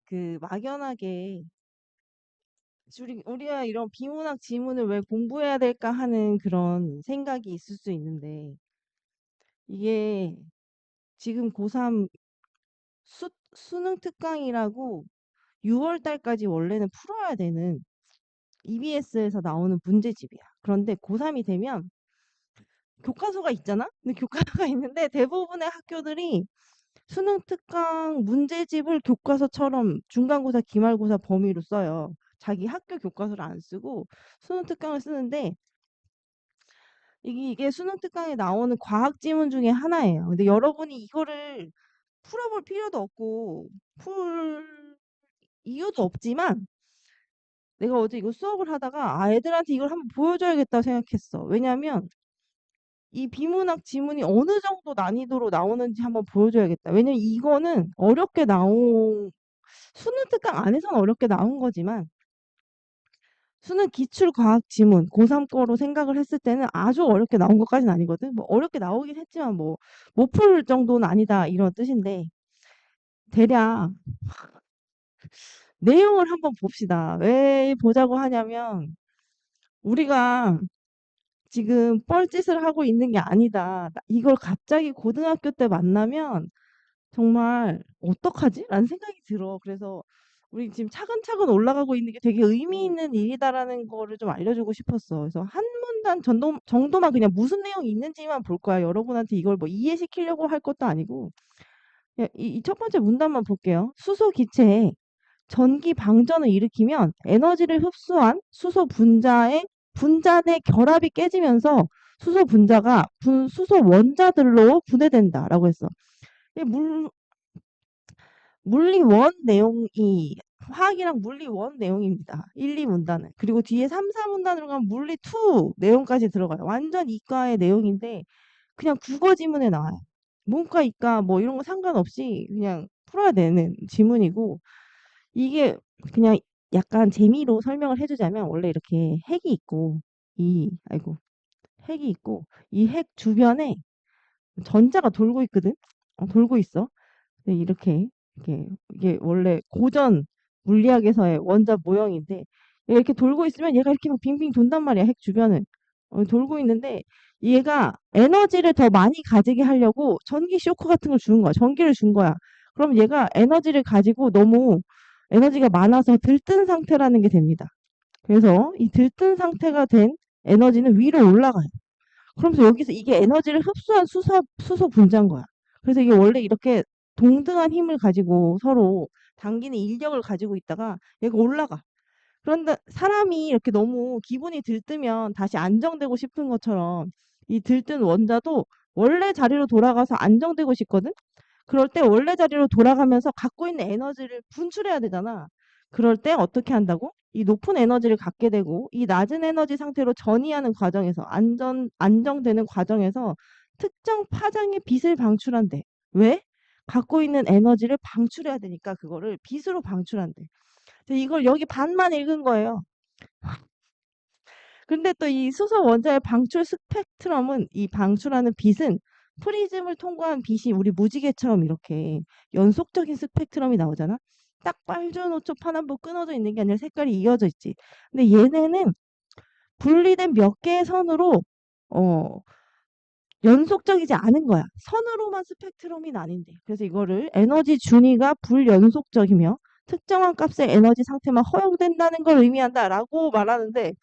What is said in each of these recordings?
그 막연하게 우리가 이런 비문학 지문을 왜 공부해야 될까 하는 그런 생각이 있을 수 있는데 이게 지금 고3 수능 특강이라고 6월 달까지 원래는 풀어야 되는 EBS에서 나오는 문제집이야. 그런데 고3이 되면 교과서가 있잖아? 근데 교과서가 있는데 대부분의 학교들이 수능 특강 문제집을 교과서처럼 중간고사, 기말고사 범위로 써요. 자기 학교 교과서를 안 쓰고 수능 특강을 쓰는데 이게 수능 특강에 나오는 과학 지문 중에 하나예요. 근데 여러분이 이거를 풀어볼 필요도 없고 풀 이유도 없지만 내가 어제 이거 수업을 하다가 애들한테 이걸 한번 보여줘야겠다 생각했어. 왜냐면 이 비문학 지문이 어느 정도 난이도로 나오는지 한번 보여줘야겠다. 왜냐면 이거는 어렵게 나온 수능 특강 안에서는 어렵게 나온 거지만 수능 기출과학 지문 고3 거로 생각을 했을 때는 아주 어렵게 나온 것까지는 아니거든. 뭐 어렵게 나오긴 했지만 뭐 못 풀 정도는 아니다 이런 뜻인데 대략 내용을 한번 봅시다. 왜 보자고 하냐면 우리가 지금 뻘짓을 하고 있는 게 아니다. 이걸 갑자기 고등학교 때 만나면 정말 '어떡하지?' 라는 생각이 들어. 그래서 우리 지금 차근차근 올라가고 있는 게 되게 의미 있는 일이다라는 거를 좀 알려주고 싶었어. 그래서 한 문단 정도만 그냥 무슨 내용이 있는지만 볼 거야. 여러분한테 이걸 뭐 이해시키려고 할 것도 아니고 그냥 이 첫 번째 문단만 볼게요. "수소 기체에 전기 방전을 일으키면 에너지를 흡수한 수소 분자 내 결합이 깨지면서 수소 분자가 수소 원자들로 분해된다."라고 했어. 이 물리 원 내용이 화학이랑 물리 원 내용입니다. 1, 2 문단은. 그리고 뒤에 3, 4 문단으로 가면 물리 2 내용까지 들어가요. 완전 이과의 내용인데 그냥 국어 지문에 나와요. 문과, 이과 뭐 이런 거 상관없이 그냥 풀어야 되는 지문이고 이게 그냥 약간 재미로 설명을 해주자면 원래 이렇게 핵이 있고 핵이 있고 이 핵 주변에 전자가 돌고 있거든. 돌고 있어. 근데 이게 원래 고전 물리학에서의 원자 모형인데 이렇게 돌고 있으면 얘가 이렇게 막 빙빙 돈단 말이야. 핵 주변을. 돌고 있는데 얘가 에너지를 더 많이 가지게 하려고 전기 쇼크 같은 걸 주는 거야. 전기를 준 거야. 그럼 얘가 에너지를 가지고 너무 에너지가 많아서 들뜬 상태라는 게 됩니다. 그래서 이 들뜬 상태가 된 에너지는 위로 올라가요. 그러면서 여기서 이게 에너지를 흡수한 수소 분자인 거야. 그래서 이게 원래 이렇게 동등한 힘을 가지고 서로 당기는 인력을 가지고 있다가 얘가 올라가. 그런데 사람이 이렇게 너무 기분이 들뜨면 다시 안정되고 싶은 것처럼 이 들뜬 원자도 원래 자리로 돌아가서 안정되고 싶거든? 그럴 때 원래 자리로 돌아가면서 갖고 있는 에너지를 분출해야 되잖아. 그럴 때 어떻게 한다고? 이 높은 에너지를 갖게 되고 이 낮은 에너지 상태로 전이하는 과정에서 안정되는 과정에서 특정 파장의 빛을 방출한대. 왜? 갖고 있는 에너지를 방출해야 되니까 그거를 빛으로 방출한대. 근데 이걸 여기 반만 읽은 거예요. 근데 또 이 수소 원자의 방출 스펙트럼은 이 방출하는 빛은 프리즘을 통과한 빛이 우리 무지개처럼 이렇게 연속적인 스펙트럼이 나오잖아. 딱 빨주노초 파남보 끊어져 있는 게 아니라 색깔이 이어져 있지. 근데 얘네는 분리된 몇 개의 선으로 어, 연속적이지 않은 거야. 선으로만 스펙트럼이 나뉜대. 그래서 이거를 에너지 준위가 불연속적이며 특정한 값의 에너지 상태만 허용된다는 걸 의미한다라고 말하는데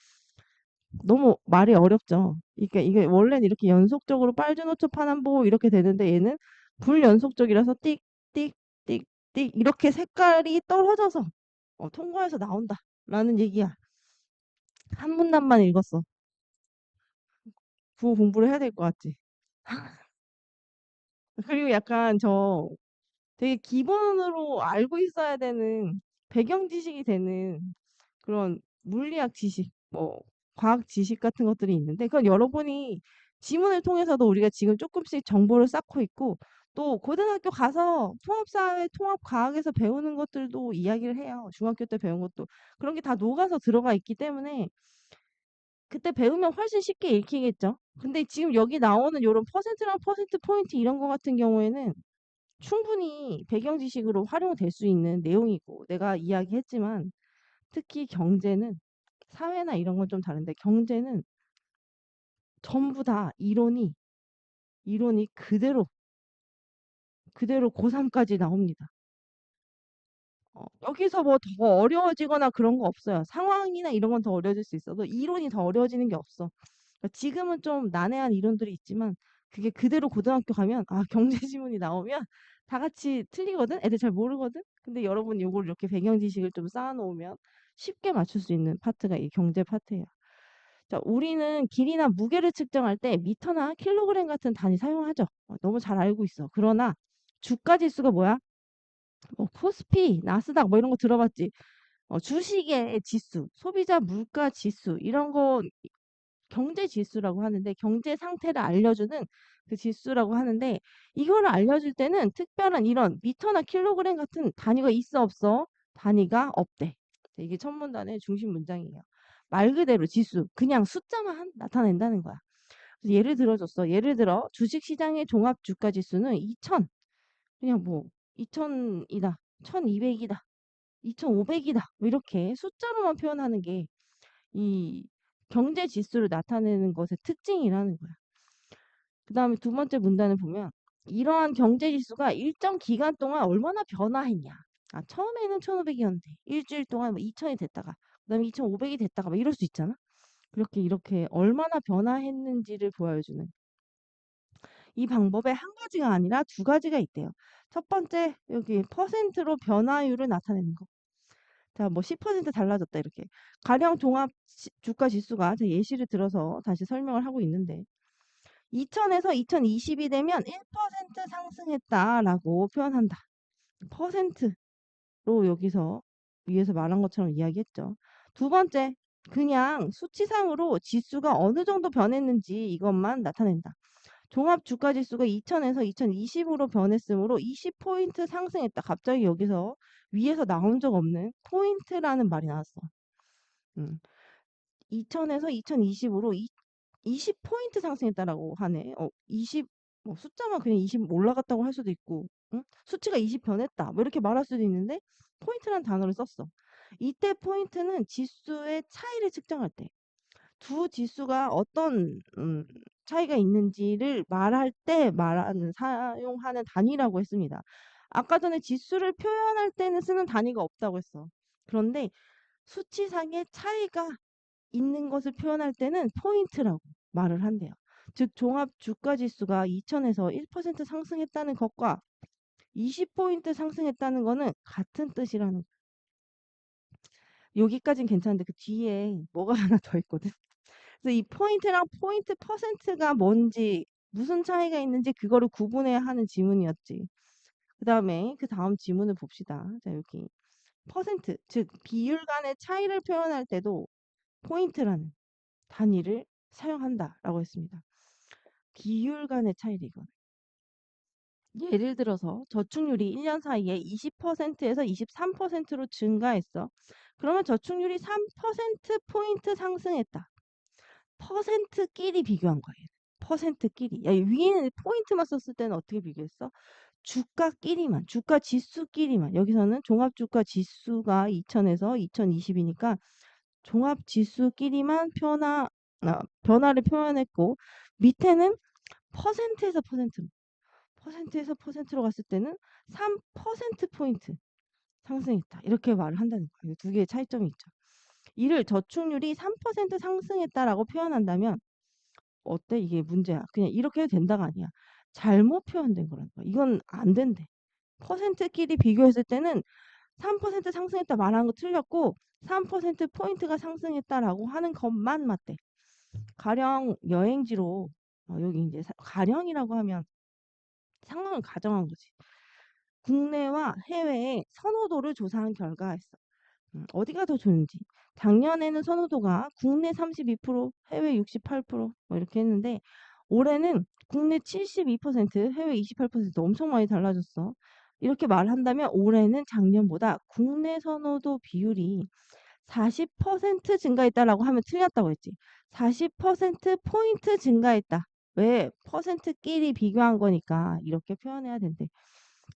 너무 말이 어렵죠. 그러니까 이게 원래는 이렇게 연속적으로 빨주노초 파남보 이렇게 되는데 얘는 불연속적이라서 띡, 띡, 띡, 띡 이렇게 색깔이 떨어져서 통과해서 나온다라는 얘기야. 한 문단만 읽었어. 국어 공부를 해야 될 것 같지. 그리고 약간 되게 기본으로 알고 있어야 되는 배경 지식이 되는 그런 물리학 지식, 뭐 과학 지식 같은 것들이 있는데 그건 여러분이 지문을 통해서도 우리가 지금 조금씩 정보를 쌓고 있고 또 고등학교 가서 통합사회, 통합과학에서 배우는 것들도 이야기를 해요. 중학교 때 배운 것도 그런 게 다 녹아서 들어가 있기 때문에 그때 배우면 훨씬 쉽게 읽히겠죠. 근데 지금 여기 나오는 요런 퍼센트랑 퍼센트 포인트 이런 거 같은 경우에는 충분히 배경 지식으로 활용될 수 있는 내용이고 내가 이야기했지만 특히 경제는 사회나 이런 건 좀 다른데 경제는 전부 다 이론이 그대로 고3까지 나옵니다. 여기서 뭐 더 어려워지거나 그런 거 없어요. 상황이나 이런 건 더 어려워질 수 있어도 이론이 더 어려워지는 게 없어. 그러니까 지금은 좀 난해한 이론들이 있지만 그게 그대로 고등학교 가면 경제 지문이 나오면 다 같이 틀리거든. 애들 잘 모르거든. 근데 여러분 요걸 이렇게 배경 지식을 좀 쌓아 놓으면 쉽게 맞출 수 있는 파트가 이 경제 파트예요. 자, 우리는 길이나 무게를 측정할 때 미터나 킬로그램 같은 단위 사용하죠. 너무 잘 알고 있어. 그러나 주가 지수가 뭐야? 코스피, 나스닥 뭐 이런 거 들어봤지? 주식의 지수, 소비자 물가 지수 이런 거 경제 지수라고 하는데 경제 상태를 알려주는 그 지수라고 하는데 이거를 알려줄 때는 특별한 이런 미터나 킬로그램 같은 단위가 있어 없어? 단위가 없대. 이게 첫 문단의 중심 문장이에요. 말 그대로 지수, 그냥 숫자만 나타낸다는 거야. 그래서 예를 들어줬어. 예를 들어 주식시장의 종합주가지수는 2000, 그냥 뭐 2000이다, 1200이다, 2500이다 뭐 이렇게 숫자로만 표현하는 게 이 경제 지수를 나타내는 것의 특징이라는 거야. 그 다음에 두 번째 문단을 보면 이러한 경제 지수가 일정 기간 동안 얼마나 변화했냐. 처음에는 1500이었는데 일주일 동안 뭐 2000이 됐다가 그다음에 2500이 됐다가 막 이럴 수 있잖아. 이렇게 얼마나 변화했는지를 보여주는 이 방법에 한 가지가 아니라 두 가지가 있대요. 첫 번째 여기 퍼센트로 변화율을 나타내는 거. 자, 뭐 10% 달라졌다 이렇게. 가령 종합 주가 지수가 제가 예시를 들어서 다시 설명을 하고 있는데 2000에서 2020이 되면 1% 상승했다라고 표현한다. 퍼센트로 여기서 위에서 말한 것처럼 이야기했죠. 두 번째, 그냥 수치상으로 지수가 어느 정도 변했는지 이것만 나타낸다. 종합 주가 지수가 2000에서 2020으로 변했으므로 20포인트 상승했다. 갑자기 여기서 위에서 나온 적 없는 포인트라는 말이 나왔어. 음. 2000에서 2020으로 20포인트 상승했다라고 하네. 20, 뭐 숫자만 그냥 20 올라갔다고 할 수도 있고, 응? 수치가 20 변했다. 뭐 이렇게 말할 수도 있는데, 포인트란 단어를 썼어. 이때 포인트는 지수의 차이를 측정할 때, 두 지수가 어떤 차이가 있는지를 말할 때 사용하는 단위라고 했습니다. 아까 전에 지수를 표현할 때는 쓰는 단위가 없다고 했어. 그런데 수치상의 차이가 있는 것을 표현할 때는 포인트라고 말을 한대요. 즉 종합 주가 지수가 2000에서 1% 상승했다는 것과 20포인트 상승했다는 거는 같은 뜻이라는 거예요. 여기까진 괜찮은데 그 뒤에 뭐가 하나 더 있거든. 그래서 이 포인트랑 포인트 퍼센트가 뭔지 무슨 차이가 있는지 그거를 구분해야 하는 지문이었지. 그다음에 그 다음 지문을 봅시다. 자, 여기 퍼센트, 즉 비율 간의 차이를 표현할 때도 포인트라는 단위를 사용한다라고 했습니다. 비율 간의 차이를 이거는. 예를 들어서 저축률이 1년 사이에 20%에서 23%로 증가했어. 그러면 저축률이 3%포인트 상승했다. 퍼센트끼리 비교한 거예요. 퍼센트끼리. 야, 위에는 포인트만 썼을 때는 어떻게 비교했어? 주가끼리만, 주가 지수끼리만. 여기서는 종합주가 지수가 2000에서 2020이니까 종합 지수끼리만 변화를 표현했고 밑에는 퍼센트에서 퍼센트로. 퍼센트에서 퍼센트로 갔을 때는 3%포인트 상승했다. 이렇게 말을 한다는 거예요. 두 개의 차이점이 있죠. 이를 저축률이 3% 상승했다라고 표현한다면 어때? 이게 문제야. 그냥 이렇게 해도 된다가 아니야. 잘못 표현된 거라는 거야. 이건 안 된대. 퍼센트끼리 비교했을 때는 3% 상승했다 말하는 거 틀렸고 3%포인트가 상승했다라고 하는 것만 맞대. 가령 여행지로 여기 이제 가령이라고 하면 상황을 가정한 거지. 국내와 해외의 선호도를 조사한 결과였어. 어디가 더 좋은지. 작년에는 선호도가 국내 32%, 해외 68%뭐 이렇게 했는데 올해는 국내 72%, 해외 28% 엄청 많이 달라졌어. 이렇게 말한다면 올해는 작년보다 국내 선호도 비율이 40% 증가했다라고 하면 틀렸다고 했지. 40% 포인트 증가했다. 왜? 퍼센트끼리 비교한 거니까 이렇게 표현해야 된대.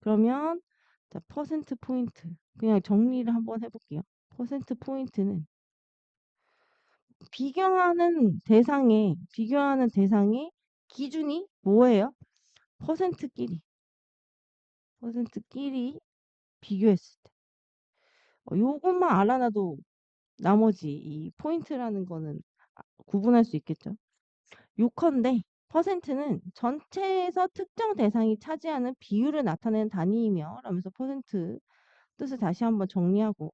그러면 자, 퍼센트 포인트. 그냥 정리를 한번 해볼게요. 퍼센트 포인트는 비교하는 대상의 기준이 뭐예요? 퍼센트끼리 비교했을 때. 요것만 알아놔도 나머지 이 포인트라는 거는 구분할 수 있겠죠. 요컨대 퍼센트는 전체에서 특정 대상이 차지하는 비율을 나타내는 단위이며 라면서 퍼센트 뜻을 다시 한번 정리하고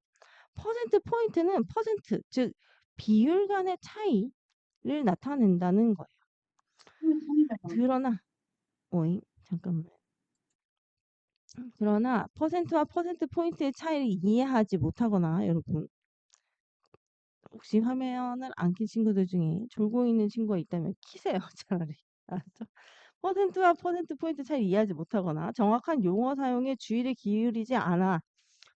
퍼센트 포인트는 퍼센트 즉 비율 간의 차이를 나타낸다는 거예요. 그러나 오잉 잠깐만. 그러나 퍼센트와 퍼센트 포인트의 차이를 이해하지 못하거나 여러분 혹시 화면을 안 킨 친구들 중에 졸고 있는 친구가 있다면 키세요 차라리. 알았죠? 퍼센트와 퍼센트 포인트 차이를 이해하지 못하거나 정확한 용어 사용에 주의를 기울이지 않아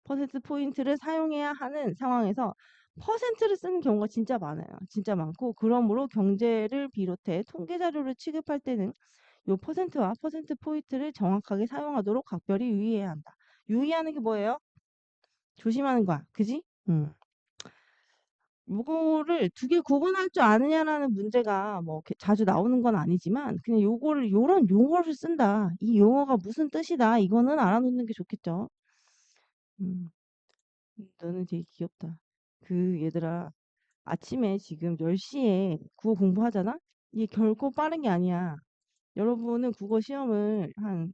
퍼센트 포인트를 사용해야 하는 상황에서 퍼센트를 쓰는 경우가 진짜 많아요. 진짜 많고 그러므로 경제를 비롯해 통계 자료를 취급할 때는 요 퍼센트와 퍼센트 포인트를 정확하게 사용하도록 각별히 유의해야 한다. 유의하는 게 뭐예요? 조심하는 거야. 그지? 요거를 두 개 구분할 줄 아느냐라는 문제가 뭐 이렇게 자주 나오는 건 아니지만 그냥 요거를 요런 용어를 쓴다. 이 용어가 무슨 뜻이다. 이거는 알아놓는 게 좋겠죠. 음, 너는 되게 귀엽다. 얘들아 아침에 지금 10시에 국어 공부하잖아? 이게 결코 빠른 게 아니야. 여러분은 국어 시험을 한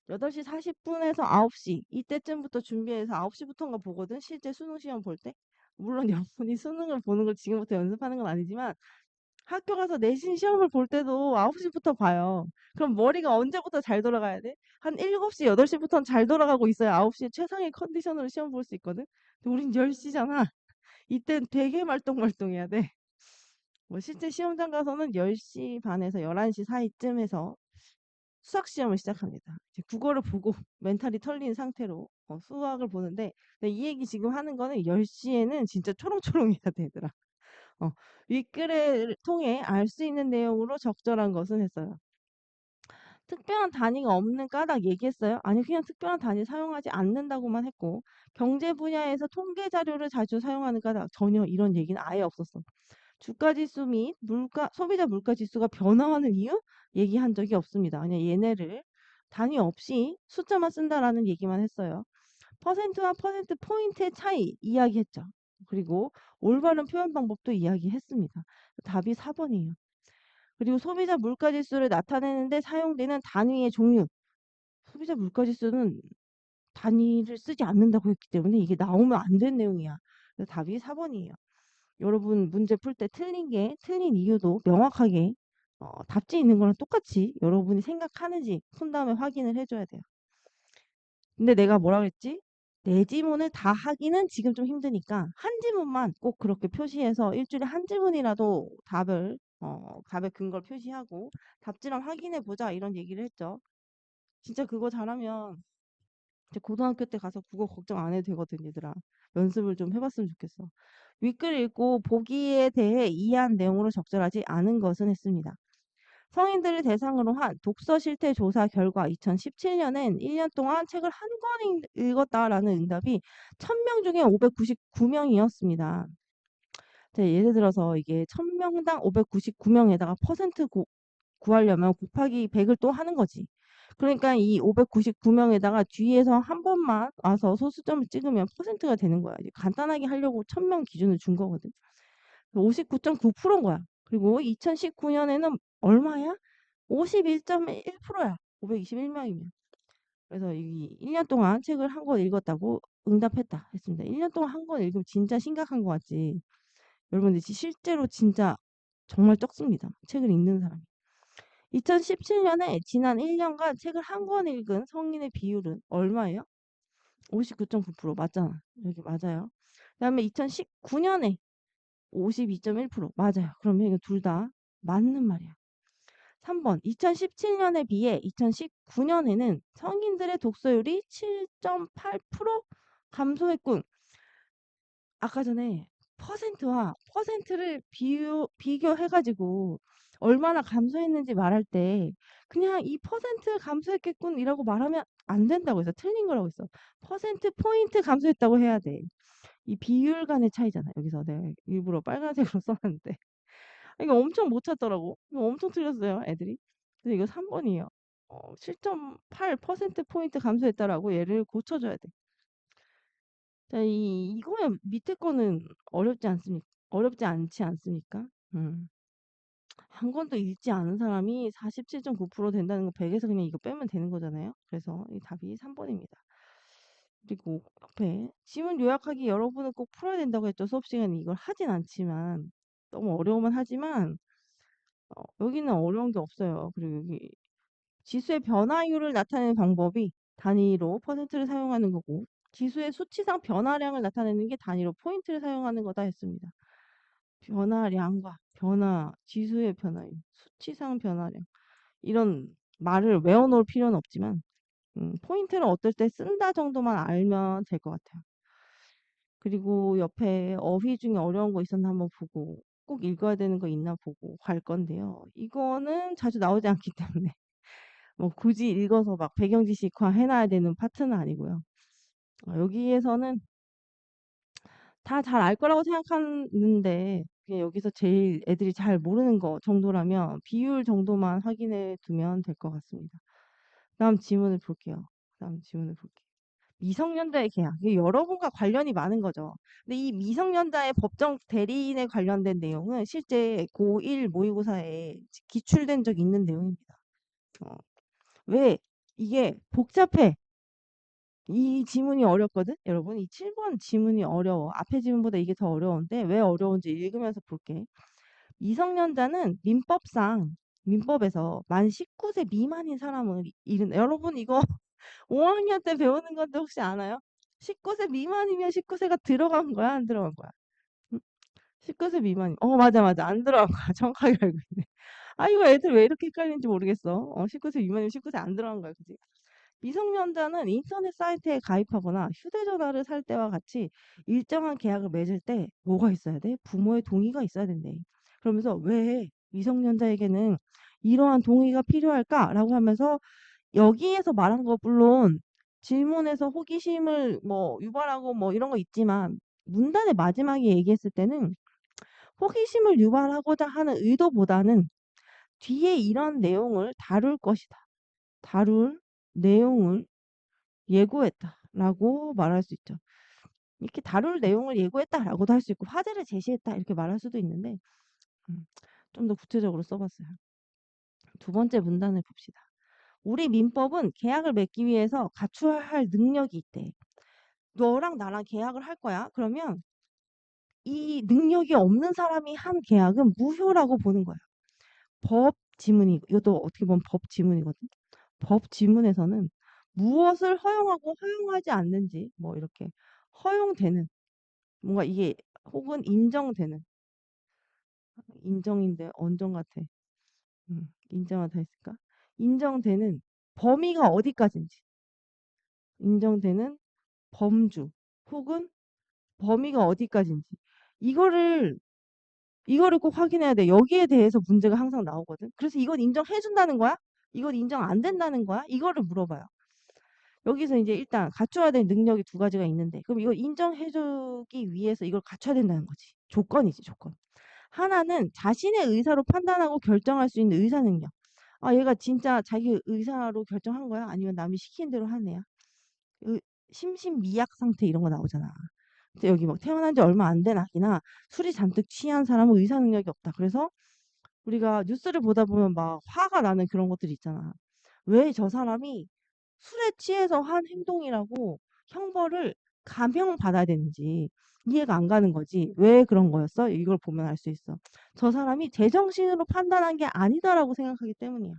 8시 40분에서 9시 이때쯤부터 준비해서 9시부터인가 보거든. 실제 수능 시험 볼 때. 물론 여러분이 수능을 보는 걸 지금부터 연습하는 건 아니지만 학교 가서 내신 시험을 볼 때도 9시부터 봐요. 그럼 머리가 언제부터 잘 돌아가야 돼? 한 7시, 8시부터는 잘 돌아가고 있어야 9시에 최상의 컨디션으로 시험 볼 수 있거든. 근데 우린 10시잖아. 이땐 되게 말똥말똥해야 돼. 뭐 실제 시험장 가서는 10시 반에서 11시 사이쯤에서 수학 시험을 시작합니다. 이제 국어를 보고 멘탈이 털린 상태로 수학을 보는데 근데 이 얘기 지금 하는 거는 10시에는 진짜 초롱초롱해야 돼, 얘들아. 윗글을 통해 알 수 있는 내용으로 적절한 것은 했어요. 특별한 단위가 없는 까닭 얘기했어요? 아니 그냥 특별한 단위 사용하지 않는다고만 했고 경제 분야에서 통계 자료를 자주 사용하는 까닭 전혀 이런 얘기는 아예 없었어. 주가지수 및 소비자 물가지수가 변화하는 이유 얘기한 적이 없습니다. 그냥 얘네를 단위 없이 숫자만 쓴다라는 얘기만 했어요. 퍼센트와 퍼센트 포인트의 차이 이야기했죠. 그리고 올바른 표현 방법도 이야기했습니다. 답이 4번이에요. 그리고 소비자 물가지수를 나타내는데 사용되는 단위의 종류. 소비자 물가지수는 단위를 쓰지 않는다고 했기 때문에 이게 나오면 안 된 내용이야. 그래서 답이 4번이에요. 여러분 문제 풀 때 틀린 이유도 명확하게 답지 있는 거랑 똑같이 여러분이 생각하는지 푼 다음에 확인을 해줘야 돼요. 근데 내가 뭐라 그랬지? 네 지문을 다 하기는 지금 좀 힘드니까 한 지문만 꼭 그렇게 표시해서 일주일에 한 지문이라도 답의 근거를 표시하고 답지랑 확인해 보자 이런 얘기를 했죠. 진짜 그거 잘하면 이제 고등학교 때 가서 국어 걱정 안 해도 되거든, 얘들아. 연습을 좀 해봤으면 좋겠어. 윗글 읽고 보기에 대해 이해한 내용으로 적절하지 않은 것은 했습니다. 성인들을 대상으로 한 독서 실태 조사 결과 2017년엔 1년 동안 책을 한 권 읽었다라는 응답이 1000명 중에 599명이었습니다. 예를 들어서 이게 1000명당 599명에다가 퍼센트 구하려면 곱하기 100을 또 하는 거지. 그러니까 이 599명에다가 뒤에서 한 번만 와서 소수점을 찍으면 퍼센트가 되는 거야. 간단하게 하려고 1000명 기준을 준 거거든. 59.9%인 거야. 그리고 2019년에는 얼마야? 51.1%야. 521명이면. 그래서 이 1년 동안 책을 한 권 읽었다고 응답했다 했습니다. 1년 동안 한 권 읽으면 진짜 심각한 거 같지. 여러분들 실제로 진짜 정말 적습니다. 책을 읽는 사람이. 2017년에 지난 1년간 책을 한 권 읽은 성인의 비율은 얼마예요? 59.9% 맞잖아. 여기 맞아요. 그다음에 2019년에 52.1% 맞아요. 그러면 이거 둘 다 맞는 말이야. 3번 2017년에 비해 2019년에는 성인들의 독서율이 7.8% 감소했군. 아까 전에 퍼센트와 퍼센트를 비교해가지고 얼마나 감소했는지 말할 때 그냥 2% 감소했겠군이라고 말하면 안 된다고 해서 틀린 거라고 했어. 퍼센트 포인트 감소했다고 해야 돼. 이 비율 간의 차이잖아. 여기서 내가 일부러 빨간색으로 써놨는데 이거 엄청 못 찾더라고. 이거 엄청 틀렸어요, 애들이. 그래서 이거 3번이에요. 7.8% 포인트 감소했다라고 얘를 고쳐줘야 돼. 자, 이거면 밑에 거는 어렵지 않지 않습니까? 한 권도 읽지 않은 사람이 47.9% 된다는 거 100에서 그냥 이거 빼면 되는 거잖아요. 그래서 이 답이 3번입니다. 그리고 옆에 지문 요약하기 여러분은 꼭 풀어야 된다고 했죠. 수업 시간에 이걸 하진 않지만 너무 어려우면 하지만 여기는 어려운 게 없어요. 그리고 여기 지수의 변화율을 나타내는 방법이 단위로 퍼센트를 사용하는 거고 지수의 수치상 변화량을 나타내는 게 단위로 포인트를 사용하는 거다 했습니다. 변화량과 지수의 변화율, 수치상 변화량 이런 말을 외워놓을 필요는 없지만 포인트를 어떨 때 쓴다 정도만 알면 될 것 같아요. 그리고 옆에 어휘 중에 어려운 거 있었나 한번 보고 꼭 읽어야 되는 거 있나 보고 갈 건데요. 이거는 자주 나오지 않기 때문에 뭐 굳이 읽어서 막 배경 지식화 해놔야 되는 파트는 아니고요. 여기에서는 다 잘 알 거라고 생각하는데 그냥 여기서 제일 애들이 잘 모르는 거 정도라면 비율 정도만 확인해 두면 될 것 같습니다. 다음 질문을 볼게요. 미성년자의 계약. 이게 여러분과 관련이 많은 거죠. 근데 이 미성년자의 법정 대리인에 관련된 내용은 실제 고1 모의고사에 기출된 적 있는 내용입니다. 왜? 이게 복잡해. 이 지문이 어렵거든? 여러분, 이 7번 지문이 어려워. 앞에 지문보다 이게 더 어려운데 왜 어려운지 읽으면서 볼게. 미성년자는 민법에서 만 19세 미만인 사람을 여러분 이거 5학년 때 배우는 건데 혹시 아나요? 19세 미만이면 19세가 들어간 거야, 안 들어간 거야? 응? 19세 미만이. 맞아, 맞아. 안 들어간 거야. 정확하게 알고 있네. 아, 이거 애들 왜 이렇게 헷갈리는지 모르겠어. 19세 미만이면 19세 안 들어간 거야, 그지? 미성년자는 인터넷 사이트에 가입하거나 휴대전화를 살 때와 같이 일정한 계약을 맺을 때 뭐가 있어야 돼? 부모의 동의가 있어야 된대. 그러면서 왜 미성년자에게는 이러한 동의가 필요할까라고 하면서 여기에서 말한 거 물론 질문에서 호기심을 뭐 유발하고 뭐 이런 거 있지만 문단의 마지막에 얘기했을 때는 호기심을 유발하고자 하는 의도보다는 뒤에 이런 내용을 다룰 것이다. 다룰 내용을 예고했다라고 말할 수 있죠. 이렇게 다룰 내용을 예고했다라고도 할 수 있고 화제를 제시했다 이렇게 말할 수도 있는데 좀 더 구체적으로 써봤어요. 두 번째 문단을 봅시다. 우리 민법은 계약을 맺기 위해서 갖춰야 할 능력이 있대. 너랑 나랑 계약을 할 거야. 그러면 이 능력이 없는 사람이 한 계약은 무효라고 보는 거야. 법 지문이 이것도 어떻게 보면 법 지문이거든. 법 지문에서는 무엇을 허용하고 허용하지 않는지 뭐 이렇게 허용되는 뭔가 이게 혹은 인정되는 인정인데 언정 같아. 인정하다 했을까? 인정되는 범위가 어디까지인지 인정되는 범주 혹은 범위가 어디까지인지 이거를 꼭 확인해야 돼. 여기에 대해서 문제가 항상 나오거든. 그래서 이건 인정해 준다는 거야? 이건 인정 안 된다는 거야? 이거를 물어봐요. 여기서 이제 일단 갖춰야 될 능력이 두 가지가 있는데 그럼 이걸 인정해 주기 위해서 이걸 갖춰야 된다는 거지. 조건이지, 조건. 하나는 자신의 의사로 판단하고 결정할 수 있는 의사 능력. 아, 얘가 진짜 자기 의사로 결정한 거야? 아니면 남이 시킨 대로 한 애야? 심신미약 상태 이런 거 나오잖아. 근데 여기 막 태어난 지 얼마 안 된 아기나 술이 잔뜩 취한 사람은 의사 능력이 없다. 그래서 우리가 뉴스를 보다 보면 막 화가 나는 그런 것들이 있잖아. 왜 저 사람이 술에 취해서 한 행동이라고 형벌을 감형받아야 되는지 이해가 안 가는 거지. 왜 그런 거였어? 이걸 보면 알 수 있어. 저 사람이 제정신으로 판단한 게 아니다라고 생각하기 때문이야.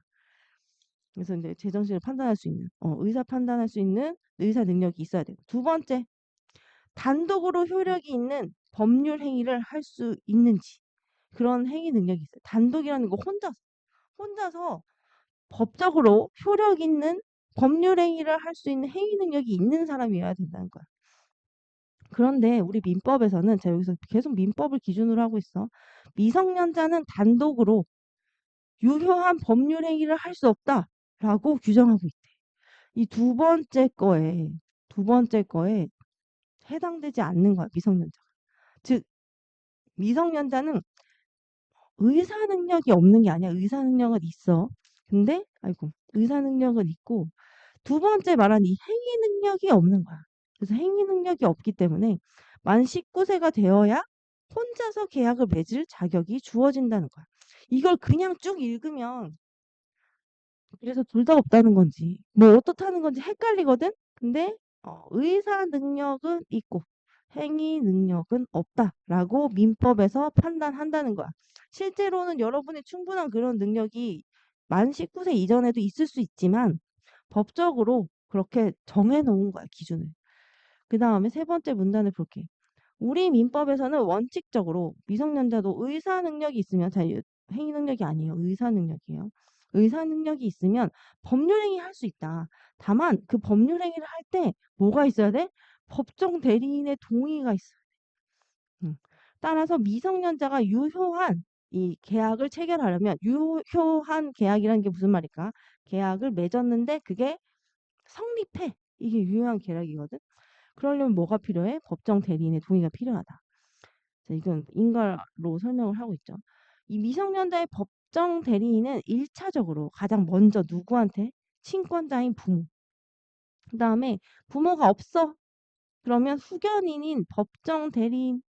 그래서 이제 제정신을 판단할 수 있는, 의사 판단할 수 있는 의사 능력이 있어야 되고. 두 번째, 단독으로 효력이 있는 법률 행위를 할 수 있는지. 그런 행위 능력이 있어요. 단독이라는 거 혼자서 법적으로 효력 있는 법률 행위를 할 수 있는 행위 능력이 있는 사람이어야 된다는 거야. 그런데 우리 민법에서는 제가 여기서 계속 민법을 기준으로 하고 있어. 미성년자는 단독으로 유효한 법률 행위를 할 수 없다라고 규정하고 있대. 이 두 번째 거에 해당되지 않는 거야, 미성년자. 즉, 미성년자는 의사 능력이 없는 게 아니야. 의사 능력은 있어. 근데, 아이고, 의사 능력은 있고, 두 번째 말한 이 행위 능력이 없는 거야. 그래서 행위 능력이 없기 때문에 만 19세가 되어야 혼자서 계약을 맺을 자격이 주어진다는 거야. 이걸 그냥 쭉 읽으면 그래서 둘 다 없다는 건지 뭐 어떻다는 건지 헷갈리거든. 근데 의사 능력은 있고 행위 능력은 없다라고 민법에서 판단한다는 거야. 실제로는 여러분이 충분한 그런 능력이 만 19세 이전에도 있을 수 있지만 법적으로 그렇게 정해놓은 거야, 기준을. 그 다음에 세 번째 문단을 볼게. 우리 민법에서는 원칙적으로 미성년자도 의사 능력이 있으면, 자, 행위 능력이 아니에요. 의사 능력이에요. 의사 능력이 있으면 법률행위 할 수 있다. 다만 그 법률행위를 할 때 뭐가 있어야 돼? 법정 대리인의 동의가 있어야 돼. 따라서 미성년자가 유효한 이 계약을 체결하려면, 유효한 계약이라는 게 무슨 말일까? 계약을 맺었는데 그게 성립해. 이게 유효한 계약이거든. 그러려면 뭐가 필요해? 법정 대리인의 동의가 필요하다. 자, 이건 인가로 설명을 하고 있죠. 이 미성년자의 법정 대리인은 1차적으로 가장 먼저 누구한테? 친권자인 부모. 그 다음에 부모가 없어. 그러면 후견인인 법정 대리인.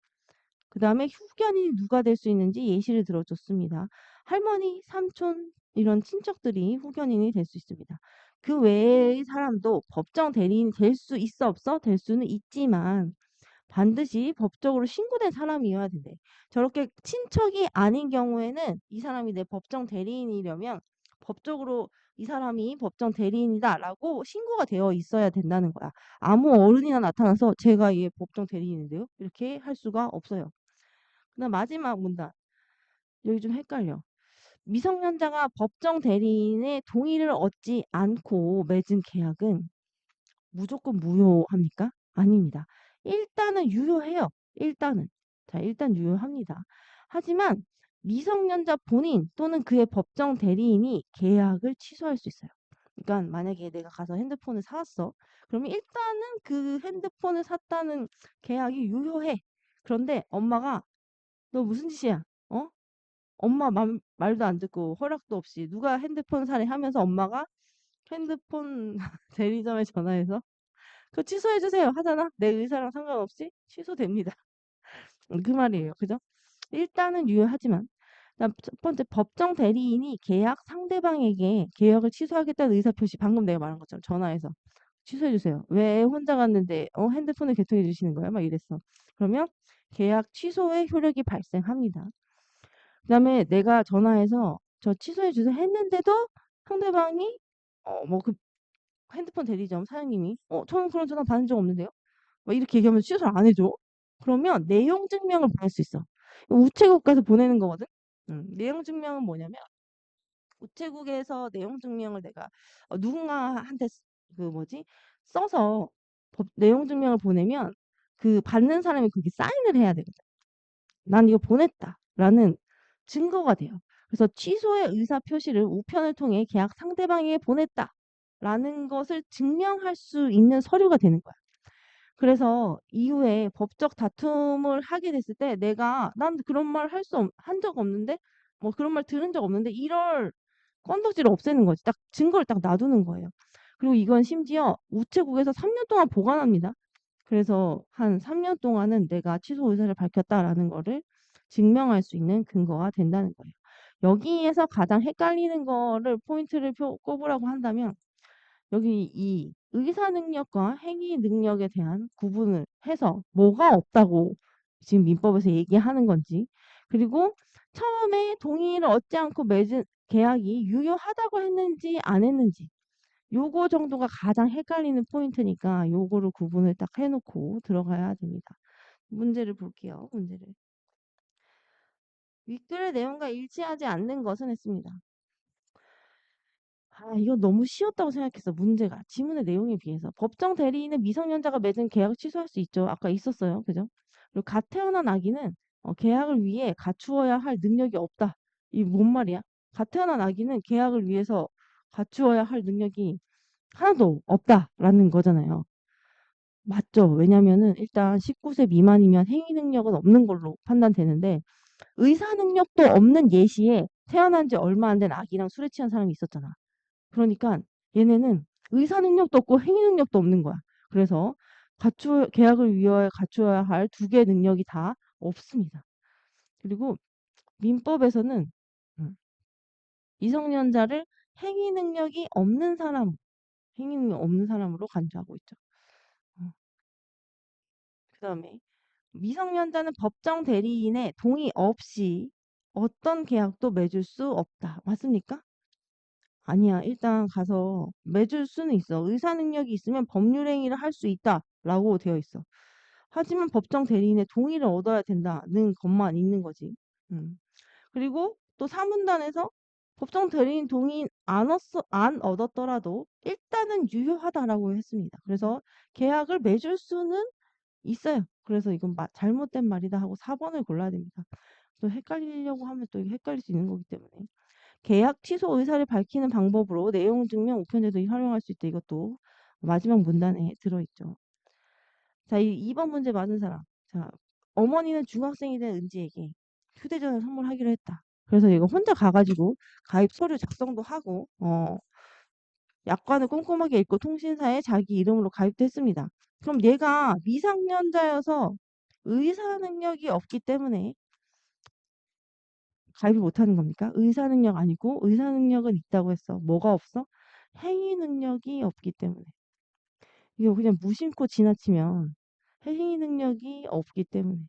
그 다음에 후견인이 누가 될 수 있는지 예시를 들어줬습니다. 할머니, 삼촌 이런 친척들이 후견인이 될 수 있습니다. 그 외의 사람도 법정 대리인이 될 수 있어 없어? 될 수는 있지만 반드시 법적으로 신고된 사람이어야 된대. 저렇게 친척이 아닌 경우에는 이 사람이 내 법정 대리인이려면 법적으로 이 사람이 법정 대리인이다라고 신고가 되어 있어야 된다는 거야. 아무 어른이나 나타나서 제가 얘 법정 대리인인데요? 이렇게 할 수가 없어요. 그다음 마지막 문단. 여기 좀 헷갈려. 미성년자가 법정 대리인의 동의를 얻지 않고 맺은 계약은 무조건 무효합니까? 아닙니다. 일단은 유효해요. 일단은. 자, 일단 유효합니다. 하지만 미성년자 본인 또는 그의 법정 대리인이 계약을 취소할 수 있어요. 그러니까 만약에 내가 가서 핸드폰을 사왔어. 그러면 일단은 그 핸드폰을 샀다는 계약이 유효해. 그런데 엄마가 너 무슨 짓이야? 어? 엄마 말도 안 듣고 허락도 없이 누가 핸드폰 사래 하면서 엄마가 핸드폰 대리점에 전화해서 그거 취소해 주세요 하잖아. 내 의사랑 상관없이 취소됩니다. 그 말이에요. 그죠? 일단은 유효하지만 그다음 첫 번째 법정 대리인이 계약 상대방에게 계약을 취소하겠다는 의사표시 방금 내가 말한 것처럼 전화해서 취소해 주세요. 왜 혼자 갔는데 핸드폰을 개통해 주시는 거야? 막 이랬어. 그러면 계약 취소의 효력이 발생합니다. 그다음에 내가 전화해서 저 취소해 주세요 했는데도 상대방이 뭐 그 핸드폰 대리점 사장님이 저는 그런 전화 받은 적 없는데요. 막 이렇게 얘기하면 취소를 안 해줘. 그러면 내용 증명을 보낼 수 있어. 우체국 가서 보내는 거거든. 내용 증명은 뭐냐면 우체국에서 내용 증명을 내가 누군가한테 그 뭐지 써서 내용 증명을 보내면 그 받는 사람이 거기 사인을 해야 되거든. 난 이거 보냈다라는 증거가 돼요. 그래서 취소의 의사 표시를 우편을 통해 계약 상대방에게 보냈다라는 것을 증명할 수 있는 서류가 되는 거야. 그래서 이후에 법적 다툼을 하게 됐을 때 내가 난 그런 말 한 적 없는데 뭐 그런 말 들은 적 없는데 이럴 건덕지를 없애는 거지. 딱 증거를 딱 놔두는 거예요. 그리고 이건 심지어 우체국에서 3년 동안 보관합니다. 그래서 한 3년 동안은 내가 취소 의사를 밝혔다라는 거를 증명할 수 있는 근거가 된다는 거예요. 여기에서 가장 헷갈리는 거를 포인트를 꼽으라고 한다면 여기 이 의사 능력과 행위 능력에 대한 구분을 해서 뭐가 없다고 지금 민법에서 얘기하는 건지, 그리고 처음에 동의를 얻지 않고 맺은 계약이 유효하다고 했는지 안 했는지, 요거 정도가 가장 헷갈리는 포인트니까 요거를 구분을 딱 해놓고 들어가야 됩니다. 문제를 볼게요. 문제를. 윗글의 내용과 일치하지 않는 것은 했습니다. 이거 너무 쉬웠다고 생각했어. 문제가. 지문의 내용에 비해서. 법정 대리인은 미성년자가 맺은 계약을 취소할 수 있죠. 아까 있었어요. 그죠? 그리고 갓 태어난 아기는 계약을 위해 갖추어야 할 능력이 없다. 이 뭔 말이야? 갓 태어난 아기는 계약을 위해서 갖추어야 할 능력이 하나도 없다라는 거잖아요. 맞죠? 왜냐면은 일단 19세 미만이면 행위 능력은 없는 걸로 판단되는데 의사 능력도 없는 예시에 태어난 지 얼마 안 된 아기랑 술에 취한 사람이 있었잖아. 그러니까 얘네는 의사 능력도 없고 행위 능력도 없는 거야. 그래서 계약을 위하여 갖추어야 할 두 개의 능력이 다 없습니다. 그리고 민법에서는 음, 미성년자를 행위 능력이 없는 사람, 행위 능력 없는 사람으로 간주하고 있죠. 그다음에 미성년자는 법정 대리인의 동의 없이 어떤 계약도 맺을 수 없다. 맞습니까? 아니야. 일단 가서 맺을 수는 있어. 의사 능력이 있으면 법률 행위를 할 수 있다라고 되어 있어. 하지만 법정 대리인의 동의를 얻어야 된다는 것만 있는 거지. 음. 그리고 또 사문단에서 법정 대리인 동의 안 얻었더라도 일단은 유효하다라고 했습니다. 그래서 계약을 맺을 수는 있어요. 그래서 이건 잘못된 말이다 하고 4번을 골라야 됩니다. 또 헷갈리려고 하면 또 이게 헷갈릴 수 있는 거기 때문에. 계약 취소 의사를 밝히는 방법으로 내용 증명 우편제도 활용할 수 있다. 이것도 마지막 문단에 들어있죠. 자, 이 2번 문제 맞은 사람. 자, 어머니는 중학생이 된 은지에게 휴대전화를 선물하기로 했다. 그래서 얘가 혼자 가가지고 가입 서류 작성도 하고 약관을 꼼꼼하게 읽고 통신사에 자기 이름으로 가입도 했습니다. 그럼 얘가 미성년자여서 의사 능력이 없기 때문에 가입을 못하는 겁니까? 의사 능력 아니고 의사 능력은 있다고 했어. 뭐가 없어? 행위 능력이 없기 때문에. 이거 그냥 무심코 지나치면 행위 능력이 없기 때문에.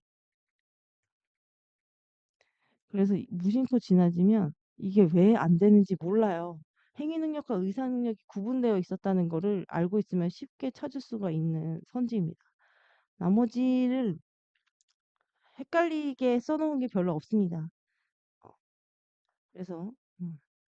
그래서 무심코 지나치면 이게 왜 안 되는지 몰라요. 행위 능력과 의사 능력이 구분되어 있었다는 거를 알고 있으면 쉽게 찾을 수가 있는 선지입니다. 나머지를 헷갈리게 써놓은 게 별로 없습니다. 그래서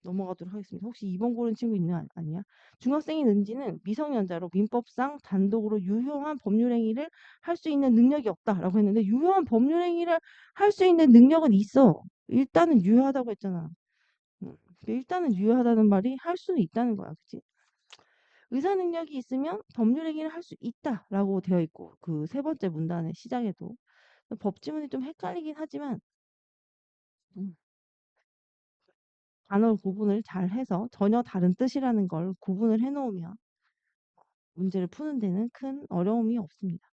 넘어가도록 하겠습니다. 혹시 2번 고른 친구 있는 아니야? 중학생인 은지는 미성년자로 민법상 단독으로 유효한 법률행위를 할 수 있는 능력이 없다라고 했는데 유효한 법률행위를 할 수 있는 능력은 있어. 일단은 유효하다고 했잖아. 일단은 유효하다는 말이 할 수는 있다는 거야. 그치? 의사 능력이 있으면 법률행위를 할 수 있다라고 되어 있고 그 세 번째 문단의 시작에도 법지문이 좀 헷갈리긴 하지만 음, 단어 구분을 잘 해서 전혀 다른 뜻이라는 걸 구분을 해 놓으면 문제를 푸는 데는 큰 어려움이 없습니다.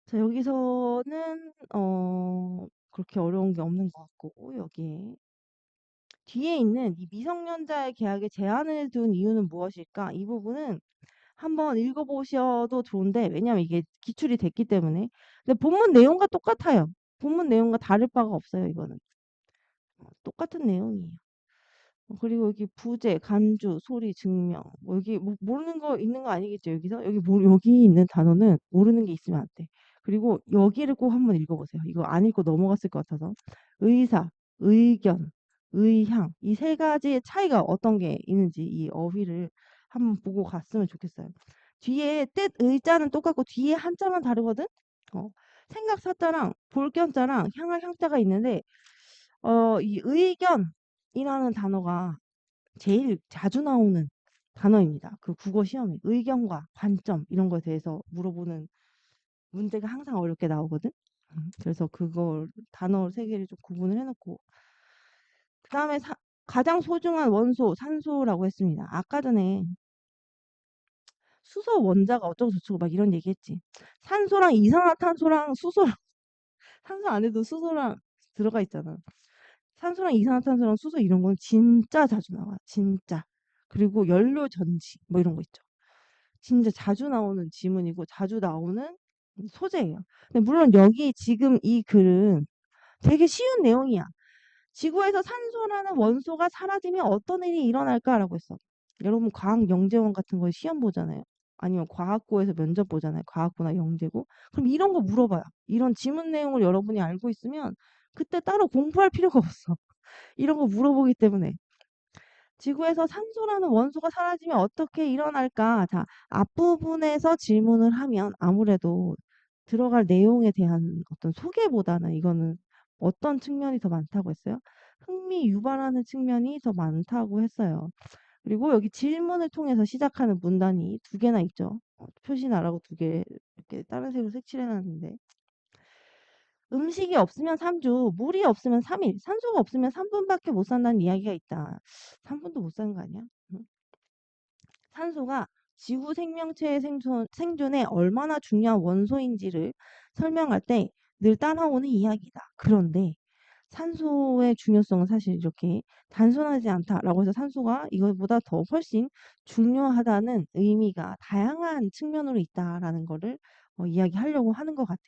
자, 여기서는 그렇게 어려운 게 없는 것 같고 여기에 뒤에 있는 이 미성년자의 계약에 제한을 둔 이유는 무엇일까? 이 부분은 한번 읽어보셔도 좋은데 왜냐면 이게 기출이 됐기 때문에 근데 본문 내용과 똑같아요. 본문 내용과 다를 바가 없어요. 이거는 똑같은 내용이에요. 그리고 여기 부재, 간주, 소리, 증명. 뭐 여기 뭐 모르는 거 있는 거 아니겠죠, 여기서? 여기 있는 단어는 모르는 게 있으면 안 돼. 그리고 여기를 꼭 한번 읽어보세요. 이거 안 읽고 넘어갔을 것 같아서. 의사, 의견, 의향. 이 세 가지의 차이가 어떤 게 있는지 이 어휘를 한번 보고 갔으면 좋겠어요. 뒤에 뜻 의자는 똑같고 뒤에 한자만 다르거든? 어, 생각 사자랑 볼견자랑 향할 향자가 있는데 이 의견이라는 단어가 제일 자주 나오는 단어입니다. 그 국어 시험에 의견과 관점 이런 거에 대해서 물어보는 문제가 항상 어렵게 나오거든. 그래서 그걸 단어 세 개를 좀 구분을 해놓고 그다음에 가장 소중한 원소 산소라고 했습니다. 아까 전에 수소 원자가 어쩌고 저쩌고 막 이런 얘기했지. 산소랑 이산화탄소랑 수소랑 산소 안에도 수소랑 들어가 있잖아. 산소랑 이산화탄소랑 수소 이런 건 진짜 자주 나와. 진짜. 그리고 연료 전지 뭐 이런 거 있죠. 진짜 자주 나오는 지문이고 자주 나오는 소재예요. 근데 물론 여기 지금 이 글은 되게 쉬운 내용이야. 지구에서 산소라는 원소가 사라지면 어떤 일이 일어날까라고 했어. 여러분 과학 영재원 같은 거 시험 보잖아요. 아니면 과학고에서 면접 보잖아요. 과학고나 영재고. 그럼 이런 거 물어봐요. 이런 지문 내용을 여러분이 알고 있으면 그때 따로 공부할 필요가 없어. 이런 거 물어보기 때문에. 지구에서 산소라는 원소가 사라지면 어떻게 일어날까? 자, 앞부분에서 질문을 하면 아무래도 들어갈 내용에 대한 어떤 소개보다는 이거는 어떤 측면이 더 많다고 했어요? 흥미 유발하는 측면이 더 많다고 했어요. 그리고 여기 질문을 통해서 시작하는 문단이 두 개나 있죠. 표시나라고 두 개 이렇게 다른 색으로 색칠해 놨는데 음식이 없으면 3주, 물이 없으면 3일, 산소가 없으면 3분밖에 못 산다는 이야기가 있다. 3분도 못 사는 거 아니야? 응? 산소가 지구 생명체의 생존에 얼마나 중요한 원소인지를 설명할 때 늘 따라오는 이야기다. 그런데 산소의 중요성은 사실 이렇게 단순하지 않다라고 해서 산소가 이것보다 더 훨씬 중요하다는 의미가 다양한 측면으로 있다라는 거를 이야기하려고 하는 것 같아.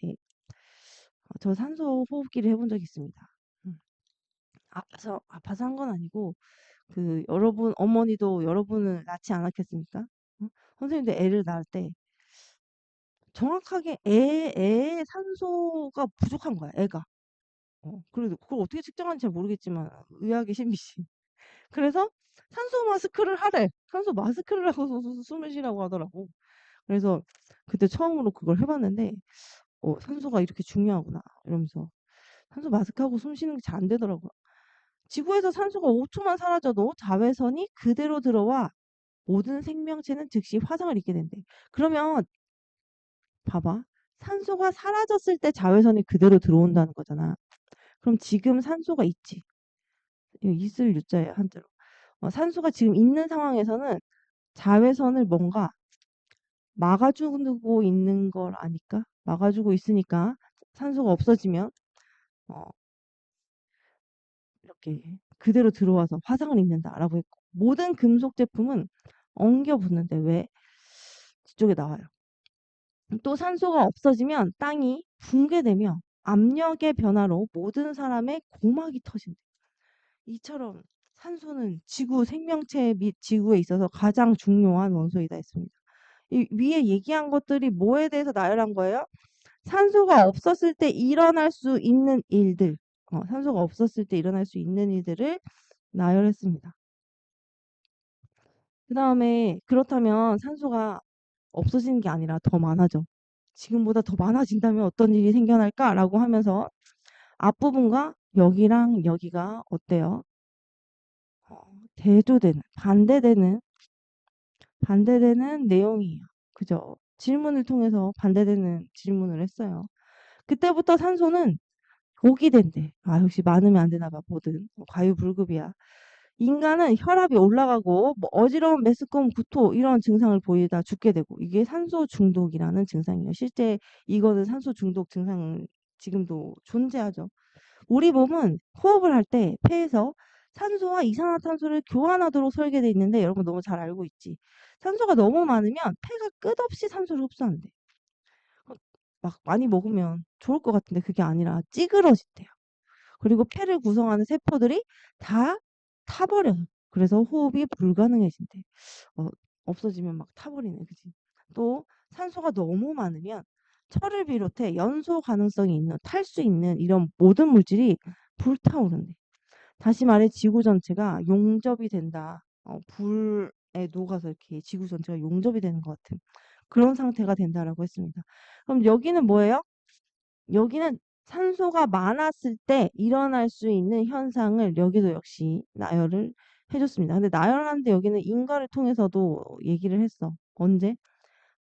저 산소 호흡기를 해본 적 있습니다. 음. 아파서 한 건 아니고 그 여러분 어머니도 여러분을 낳지 않았겠습니까? 선생님도 애를 낳을 때 정확하게 애의 산소가 부족한 거야, 애가. 그래도 그걸 어떻게 측정하는지 잘 모르겠지만 의학의 신비시. 그래서 산소 마스크를 하래. 산소 마스크를 하고 숨을 쉬라고 하더라고. 그래서 그때 처음으로 그걸 해봤는데 산소가 이렇게 중요하구나 이러면서 산소 마스크하고 숨 쉬는 게 잘 안 되더라고요. 지구에서 산소가 5초만 사라져도 자외선이 그대로 들어와 모든 생명체는 즉시 화상을 입게 된대. 그러면 봐봐. 산소가 사라졌을 때 자외선이 그대로 들어온다는 거잖아. 그럼 지금 산소가 있지. 이거 있을 유자예요, 한자로. 산소가 지금 있는 상황에서는 자외선을 뭔가 막아주고 있는 걸 아니까? 막아주고 있으니까 산소가 없어지면 어, 이렇게 그대로 들어와서 화상을 입는다라고 했고 모든 금속 제품은 엉겨 붙는데 왜? 뒤쪽에 나와요. 또 산소가 없어지면 땅이 붕괴되며 압력의 변화로 모든 사람의 고막이 터진대. 이처럼 산소는 지구 생명체 및 지구에 있어서 가장 중요한 원소이다 했습니다. 이 위에 얘기한 것들이 뭐에 대해서 나열한 거예요? 산소가 없었을 때 일어날 수 있는 일들, 산소가 없었을 때 일어날 수 있는 일들을 나열했습니다. 그 다음에 그렇다면 산소가 없어지는 게 아니라 더 많아져. 지금보다 더 많아진다면 어떤 일이 생겨날까라고 하면서 앞부분과 여기랑 여기가 어때요? 대조되는, 반대되는 내용이에요. 그죠? 질문을 통해서 반대되는 질문을 했어요. 그때부터 산소는 독이 된대. 역시 많으면 안 되나 봐, 뭐든. 과유불급이야. 인간은 혈압이 올라가고 뭐 어지러움, 메스꺼움, 구토 이런 증상을 보이다 죽게 되고 이게 산소 중독이라는 증상이에요. 실제 이거는 산소 중독 증상 지금도 존재하죠. 우리 몸은 호흡을 할 때 폐에서 산소와 이산화탄소를 교환하도록 설계되어 있는데 여러분 너무 잘 알고 있지. 산소가 너무 많으면 폐가 끝없이 산소를 흡수한대. 막 많이 먹으면 좋을 것 같은데 그게 아니라 찌그러진대요. 그리고 폐를 구성하는 세포들이 다 타버려요. 그래서 호흡이 불가능해진대. 어, 없어지면 막 타버리네, 그지? 또 산소가 너무 많으면 철을 비롯해 연소 가능성이 있는 탈 수 있는 이런 모든 물질이 불타오른대. 다시 말해 지구 전체가 용접이 된다. 불에 녹아서 이렇게 지구 전체가 용접이 되는 것 같은 그런 상태가 된다라고 했습니다. 그럼 여기는 뭐예요? 여기는 산소가 많았을 때 일어날 수 있는 현상을 여기도 역시 나열을 해줬습니다. 근데 나열하는데 여기는 인과를 통해서도 얘기를 했어. 언제?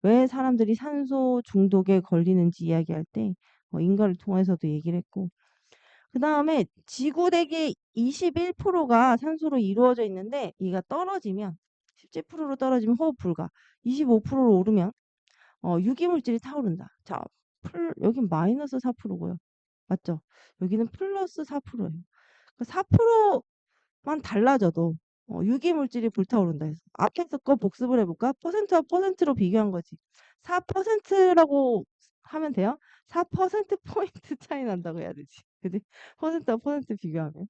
왜 사람들이 산소 중독에 걸리는지 이야기할 때 인과를 통해서도 얘기를 했고 그 다음에 지구 대기 21%가 산소로 이루어져 있는데 이가 떨어지면 17%로 떨어지면 호흡 불가 25%로 오르면 유기물질이 타오른다. 자, 여긴 마이너스 4%고요. 맞죠? 여기는 플러스 4%예요. 4%만 달라져도 유기물질이 불타오른다 해서 앞에서 거 복습을 해볼까? 퍼센트와 퍼센트로 비교한 거지. 4%라고 하면 돼요? 4%포인트 차이 난다고 해야 되지. 그지? 퍼센트와 퍼센트 비교하면.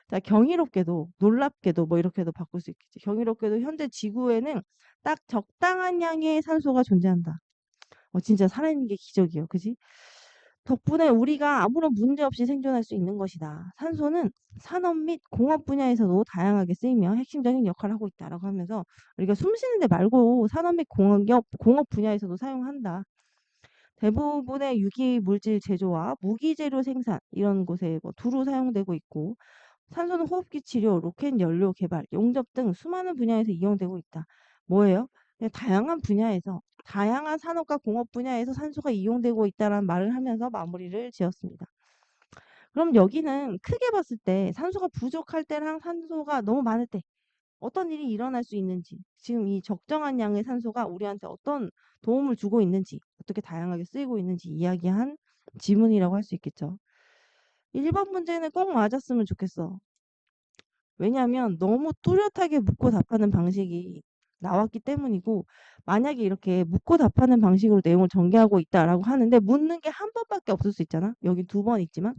자, 경이롭게도 놀랍게도 뭐 이렇게도 바꿀 수 있겠지. 경이롭게도 현재 지구에는 딱 적당한 양의 산소가 존재한다. 진짜 살아있는 게 기적이에요. 그지? 덕분에 우리가 아무런 문제 없이 생존할 수 있는 것이다. 산소는 산업 및 공업 분야에서도 다양하게 쓰이며 핵심적인 역할을 하고 있다라고 하면서 우리가 숨 쉬는 데 말고 산업 및 공업 분야에서도 사용한다. 대부분의 유기 물질 제조와 무기 재료 생산 이런 곳에 뭐 두루 사용되고 있고 산소는 호흡기 치료, 로켓 연료 개발, 용접 등 수많은 분야에서 이용되고 있다. 뭐예요? 그냥 다양한 분야에서, 다양한 산업과 공업 분야에서 산소가 이용되고 있다라는 말을 하면서 마무리를 지었습니다. 그럼 여기는 크게 봤을 때 산소가 부족할 때랑 산소가 너무 많을 때 어떤 일이 일어날 수 있는지, 지금 이 적정한 양의 산소가 우리한테 어떤 도움을 주고 있는지, 어떻게 다양하게 쓰이고 있는지 이야기한 지문이라고 할 수 있겠죠. 1번 문제는 꼭 맞았으면 좋겠어. 왜냐하면 너무 뚜렷하게 묻고 답하는 방식이 나왔기 때문이고, 만약에 이렇게 묻고 답하는 방식으로 내용을 전개하고 있다라고 하는데 묻는 게 한 번밖에 없을 수 있잖아. 여기 2번 있지만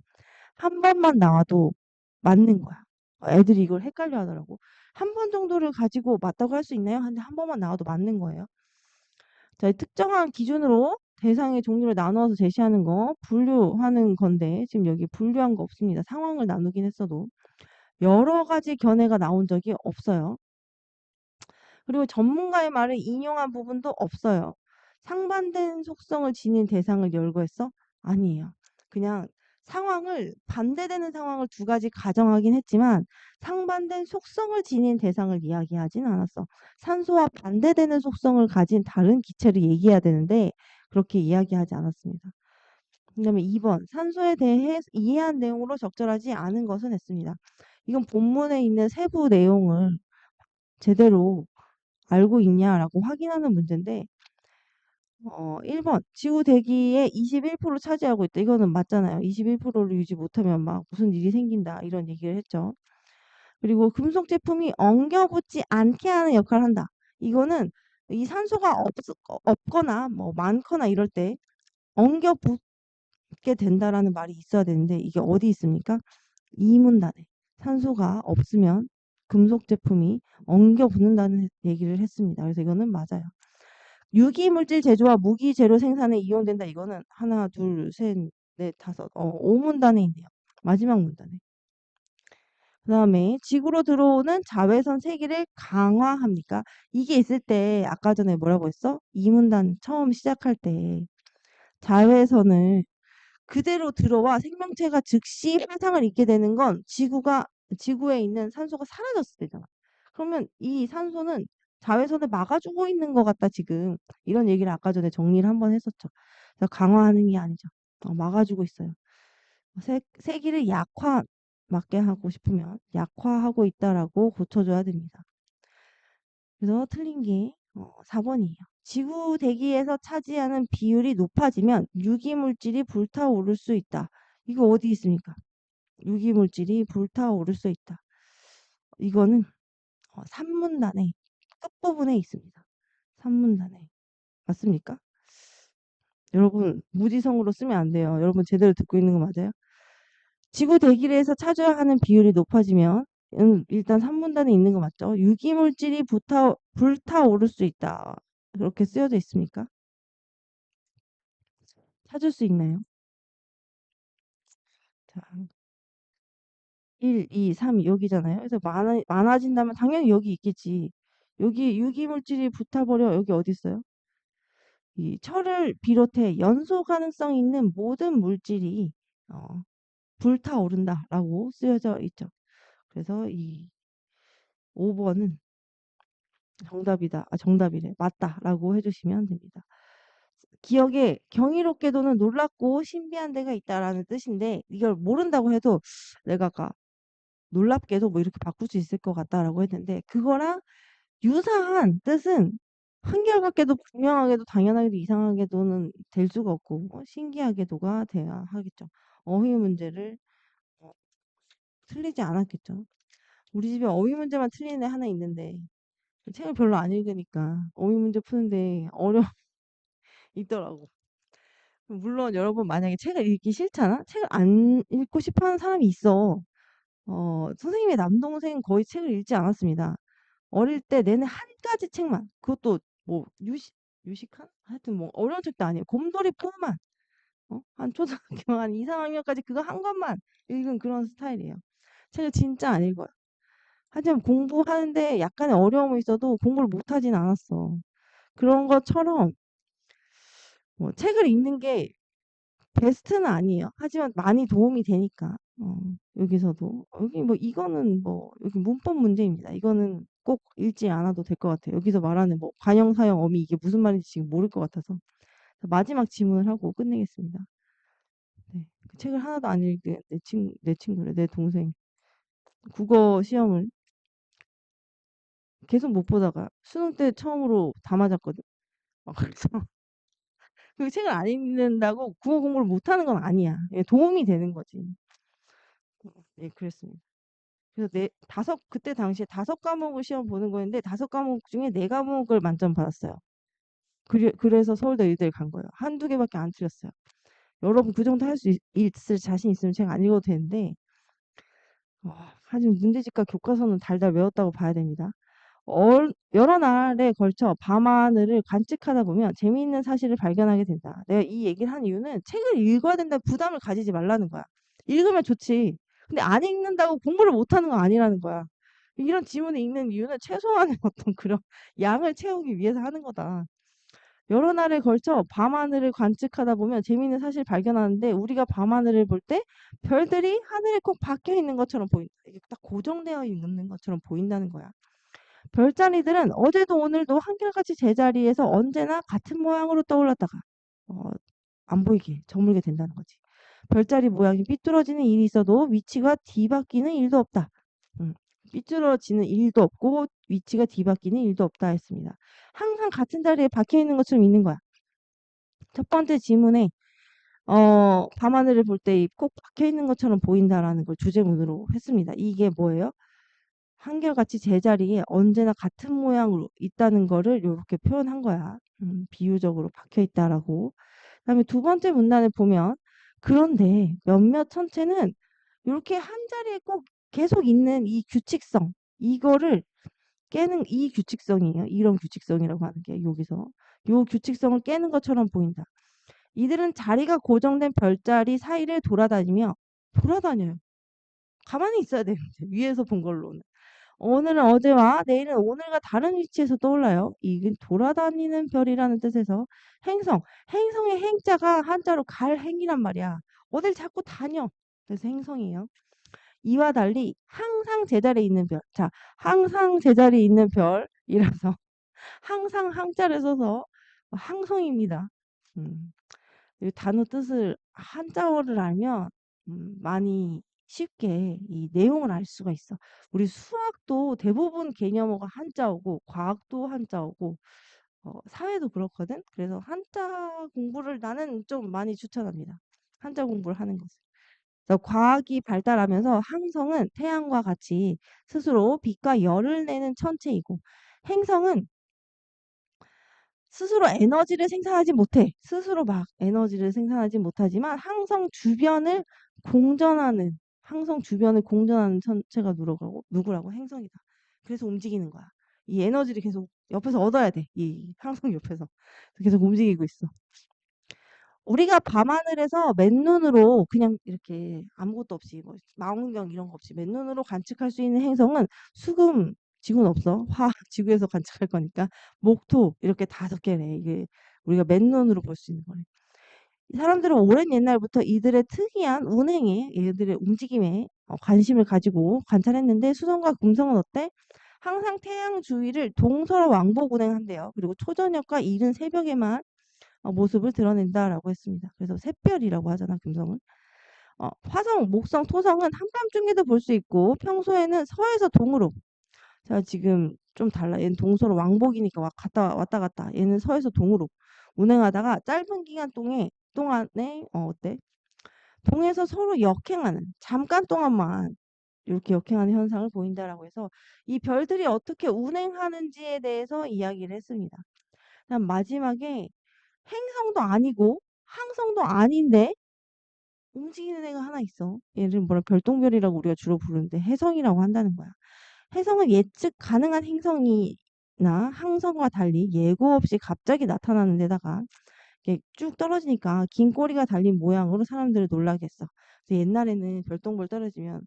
한 번만 나와도 맞는 거야. 애들이 이걸 헷갈려 하더라고. 한 번 정도를 가지고 맞다고 할 수 있나요? 하는데 한 번만 나와도 맞는 거예요. 자, 특정한 기준으로 대상의 종류를 나누어서 제시하는 거 분류하는 건데, 지금 여기 분류한 거 없습니다. 상황을 나누긴 했어도 여러 가지 견해가 나온 적이 없어요. 그리고 전문가의 말을 인용한 부분도 없어요. 상반된 속성을 지닌 대상을 열거했어? 아니에요. 그냥 상황을, 반대되는 상황을 2가지 가정하긴 했지만 상반된 속성을 지닌 대상을 이야기하진 않았어. 산소와 반대되는 속성을 가진 다른 기체를 얘기해야 되는데 그렇게 이야기하지 않았습니다. 그다음에 2번, 산소에 대해 이해한 내용으로 적절하지 않은 것은 했습니다. 이건 본문에 있는 세부 내용을 제대로 알고 있냐라고 확인하는 문제인데, 1번, 지구 대기의 21% 차지하고 있다. 이거는 맞잖아요. 21%를 유지 못하면 막 무슨 일이 생긴다. 이런 얘기를 했죠. 그리고 금속 제품이 엉겨붙지 않게 하는 역할을 한다. 이거는 이 산소가 없거나 뭐 많거나 이럴 때 엉겨붙게 된다라는 말이 있어야 되는데 이게 어디 있습니까? 이 문단에 산소가 없으면 금속 제품이 엉겨붙는다는 얘기를 했습니다. 그래서 이거는 맞아요. 유기물질 제조와 무기 재료 생산에 이용된다. 이거는 하나, 둘, 셋, 넷, 다섯, 5문단에 있네요. 마지막 문단에. 그 다음에 지구로 들어오는 자외선 세기를 강화합니까? 이게 있을 때 아까 전에 뭐라고 했어? 이 문단 처음 시작할 때 자외선을 그대로 들어와 생명체가 즉시 화상을 입게 되는 건 지구에 있는 산소가 사라졌을 때잖아. 그러면 이 산소는 자외선을 막아주고 있는 것 같다 지금. 이런 얘기를 아까 전에 정리를 한번 했었죠. 그래서 강화하는 게 아니죠. 막아주고 있어요. 세기를 막게 하고 싶으면 약화하고 있다라고 고쳐줘야 됩니다. 그래서 틀린 게 4번이에요. 지구 대기에서 차지하는 비율이 높아지면 유기물질이 불타오를 수 있다. 이거 어디 있습니까? 유기물질이 불타오를 수 있다. 이거는 3문단의 끝부분에 있습니다. 3문단에. 맞습니까? 여러분 무지성으로 쓰면 안 돼요. 여러분 제대로 듣고 있는 거 맞아요? 지구 대기에서 차지해야 하는 비율이 높아지면 일단 3문단에 있는 거 맞죠? 유기물질이 불타오를 수 있다. 그렇게 쓰여져 있습니까? 찾을 수 있나요? 자, 1, 2, 3 여기잖아요. 그래서 많아진다면 당연히 여기 있겠지. 여기 유기물질이 붙어버려. 여기 어디 있어요? 이 철을 비롯해 연소 가능성 있는 모든 물질이 불타오른다라고 쓰여져 있죠. 그래서 이 5번은 정답이래. 맞다라고 해주시면 됩니다. 기억에 경이롭게도는 놀랍고 신비한 데가 있다라는 뜻인데 이걸 모른다고 해도 내가 아까 놀랍게도 뭐 이렇게 바꿀 수 있을 것 같다라고 했는데 그거랑 유사한 뜻은 한결같게도 분명하게도 당연하게도 이상하게도는 될 수가 없고 신기하게도가 돼야 하겠죠. 어휘 문제를 틀리지 않았겠죠. 우리 집에 어휘 문제만 틀리는 애 하나 있는데 책을 별로 안 읽으니까 어휘 문제 푸는데 어려움이 있더라고. 물론 여러분 만약에 책을 읽기 싫잖아? 책을 안 읽고 싶어 하는 사람이 있어. 선생님의 남동생은 거의 책을 읽지 않았습니다. 어릴 때 내내 한 가지 책만, 그것도 뭐 유식한? 하여튼 뭐 어려운 책도 아니에요. 곰돌이 포만. 한 초등학교 한 2, 3학년까지 그거 한 것만 읽은 그런 스타일이에요. 책을 진짜 안 읽어요. 하지만 공부하는데 약간의 어려움이 있어도 공부를 못하진 않았어. 그런 것처럼 뭐 책을 읽는 게 베스트는 아니에요. 하지만 많이 도움이 되니까. 여기서도 여기 뭐 이거는 뭐 여기 문법 문제입니다. 이거는 꼭 읽지 않아도 될 것 같아요. 여기서 말하는 뭐 관용, 사용, 어미 이게 무슨 말인지 지금 모를 것 같아서 마지막 질문을 하고 끝내겠습니다. 네. 그 책을 하나도 안 읽은 내 친구래, 내 동생. 국어 시험을 계속 못 보다가 수능 때 처음으로 다 맞았거든. 그래서 그 책을 안 읽는다고 국어 공부를 못하는 건 아니야. 예, 도움이 되는 거지. 예, 그랬습니다. 그래서 그때 당시에 5과목을 시험 보는 거였는데 5과목 중에 4과목을 만점 받았어요. 그래서 서울대 의대를 간 거예요. 한두 개밖에 안 틀렸어요. 여러분 그 정도 할 수 있을 자신 있으면 제가 안 읽어도 되는데 하지만 문제집과 교과서는 달달 외웠다고 봐야 됩니다. 여러 날에 걸쳐 밤하늘을 관측하다 보면 재미있는 사실을 발견하게 된다. 내가 이 얘기를 한 이유는 책을 읽어야 된다는 부담을 가지지 말라는 거야. 읽으면 좋지. 근데 안 읽는다고 공부를 못하는 건 아니라는 거야. 이런 지문을 읽는 이유는 최소한의 어떤 그런 양을 채우기 위해서 하는 거다. 여러 날에 걸쳐 밤하늘을 관측하다 보면 재미있는 사실을 발견하는데 우리가 밤하늘을 볼 때 별들이 하늘에 꼭 박혀 있는 것처럼 보인다. 이게 딱 고정되어 있는 것처럼 보인다는 거야. 별자리들은 어제도 오늘도 한결같이 제자리에서 언제나 같은 모양으로 떠올랐다가 어, 안 보이게 저물게 된다는 거지. 별자리 모양이 삐뚤어지는 일이 있어도 위치가 뒤바뀌는 일도 없다. 삐뚤어지는 일도 없고 위치가 뒤바뀌는 일도 없다 했습니다. 항상 같은 자리에 박혀 있는 것처럼 있는 거야. 첫 번째 질문에 밤하늘을 볼 때 꼭 박혀 있는 것처럼 보인다라는 걸 주제문으로 했습니다. 이게 뭐예요? 한결같이 제자리에 언제나 같은 모양으로 있다는 거를 이렇게 표현한 거야. 비유적으로 박혀 있다라고. 그다음에 두 번째 문단을 보면 그런데 몇몇 천체는 이렇게 한 자리에 꼭 계속 있는 이 규칙성, 이거를 깨는 이 규칙성이에요. 이런 규칙성이라고 하는 게 여기서 요 규칙성을 깨는 것처럼 보인다. 이들은 자리가 고정된 별자리 사이를 돌아다녀요. 가만히 있어야 되는데 위에서 본 걸로는. 오늘은 어제와 내일은 오늘과 다른 위치에서 떠올라요. 이게 돌아다니는 별이라는 뜻에서 행성의 행자가 한자로 갈 행이란 말이야. 어딜 자꾸 다녀. 그래서 행성이에요. 이와 달리 항상 제자리에 있는 별. 자, 항상 제자리에 있는 별이라서 항상 항자를 써서 항성입니다. 이 단어 뜻을 한자어를 알면 많이 쉽게 이 내용을 알 수가 있어. 우리 수학도 대부분 개념어가 한자어고 과학도 한자어고 사회도 그렇거든. 그래서 한자 공부를 나는 좀 많이 추천합니다. 한자 공부를 하는 것을. 그래서 과학이 발달하면서 항성은 태양과 같이 스스로 빛과 열을 내는 천체이고 행성은 스스로 에너지를 생산하지 못해. 스스로 막 에너지를 생산하지 못하지만 항성 주변을 공전하는 천체가 누구라고? 행성이다. 그래서 움직이는 거야. 이 에너지를 계속 옆에서 얻어야 돼. 이 항성 옆에서. 계속 움직이고 있어. 우리가 밤하늘에서 맨눈으로 그냥 이렇게 아무것도 없이 뭐 망원경 이런 거 없이 맨눈으로 관측할 수 있는 행성은 수금, 지구는 없어. 지구에서 관측할 거니까 목토 이렇게 5개래. 이게 우리가 맨눈으로 볼 수 있는 거래. 이 사람들은 오랜 옛날부터 이들의 특이한 운행에, 얘들의 움직임에 관심을 가지고 관찰했는데 수성과 금성은 어때? 항상 태양 주위를 동서로 왕복 운행한대요. 그리고 초저녁과 이른 새벽에만 모습을 드러낸다라고 했습니다. 그래서 샛별이라고 하잖아, 금성은. 화성, 목성, 토성은 한밤중에도 볼 수 있고 평소에는 서에서 동으로. 자, 지금 좀 달라. 얘는 동서로 왕복이니까 왔다 갔다. 얘는 서에서 동으로 운행하다가 짧은 기간 동안에 어때? 동에서 서로 역행하는 잠깐 동안만 이렇게 역행하는 현상을 보인다라고 해서 이 별들이 어떻게 운행하는지에 대해서 이야기를 했습니다. 그다음 마지막에 행성도 아니고 항성도 아닌데 움직이는 애가 하나 있어. 얘를 별똥별이라고 우리가 주로 부르는데 혜성이라고 한다는 거야. 혜성은 예측 가능한 행성이나 항성과 달리 예고 없이 갑자기 나타나는 데다가 이렇게 쭉 떨어지니까 긴 꼬리가 달린 모양으로 사람들을 놀라게 했어. 그래서 옛날에는 별똥별 떨어지면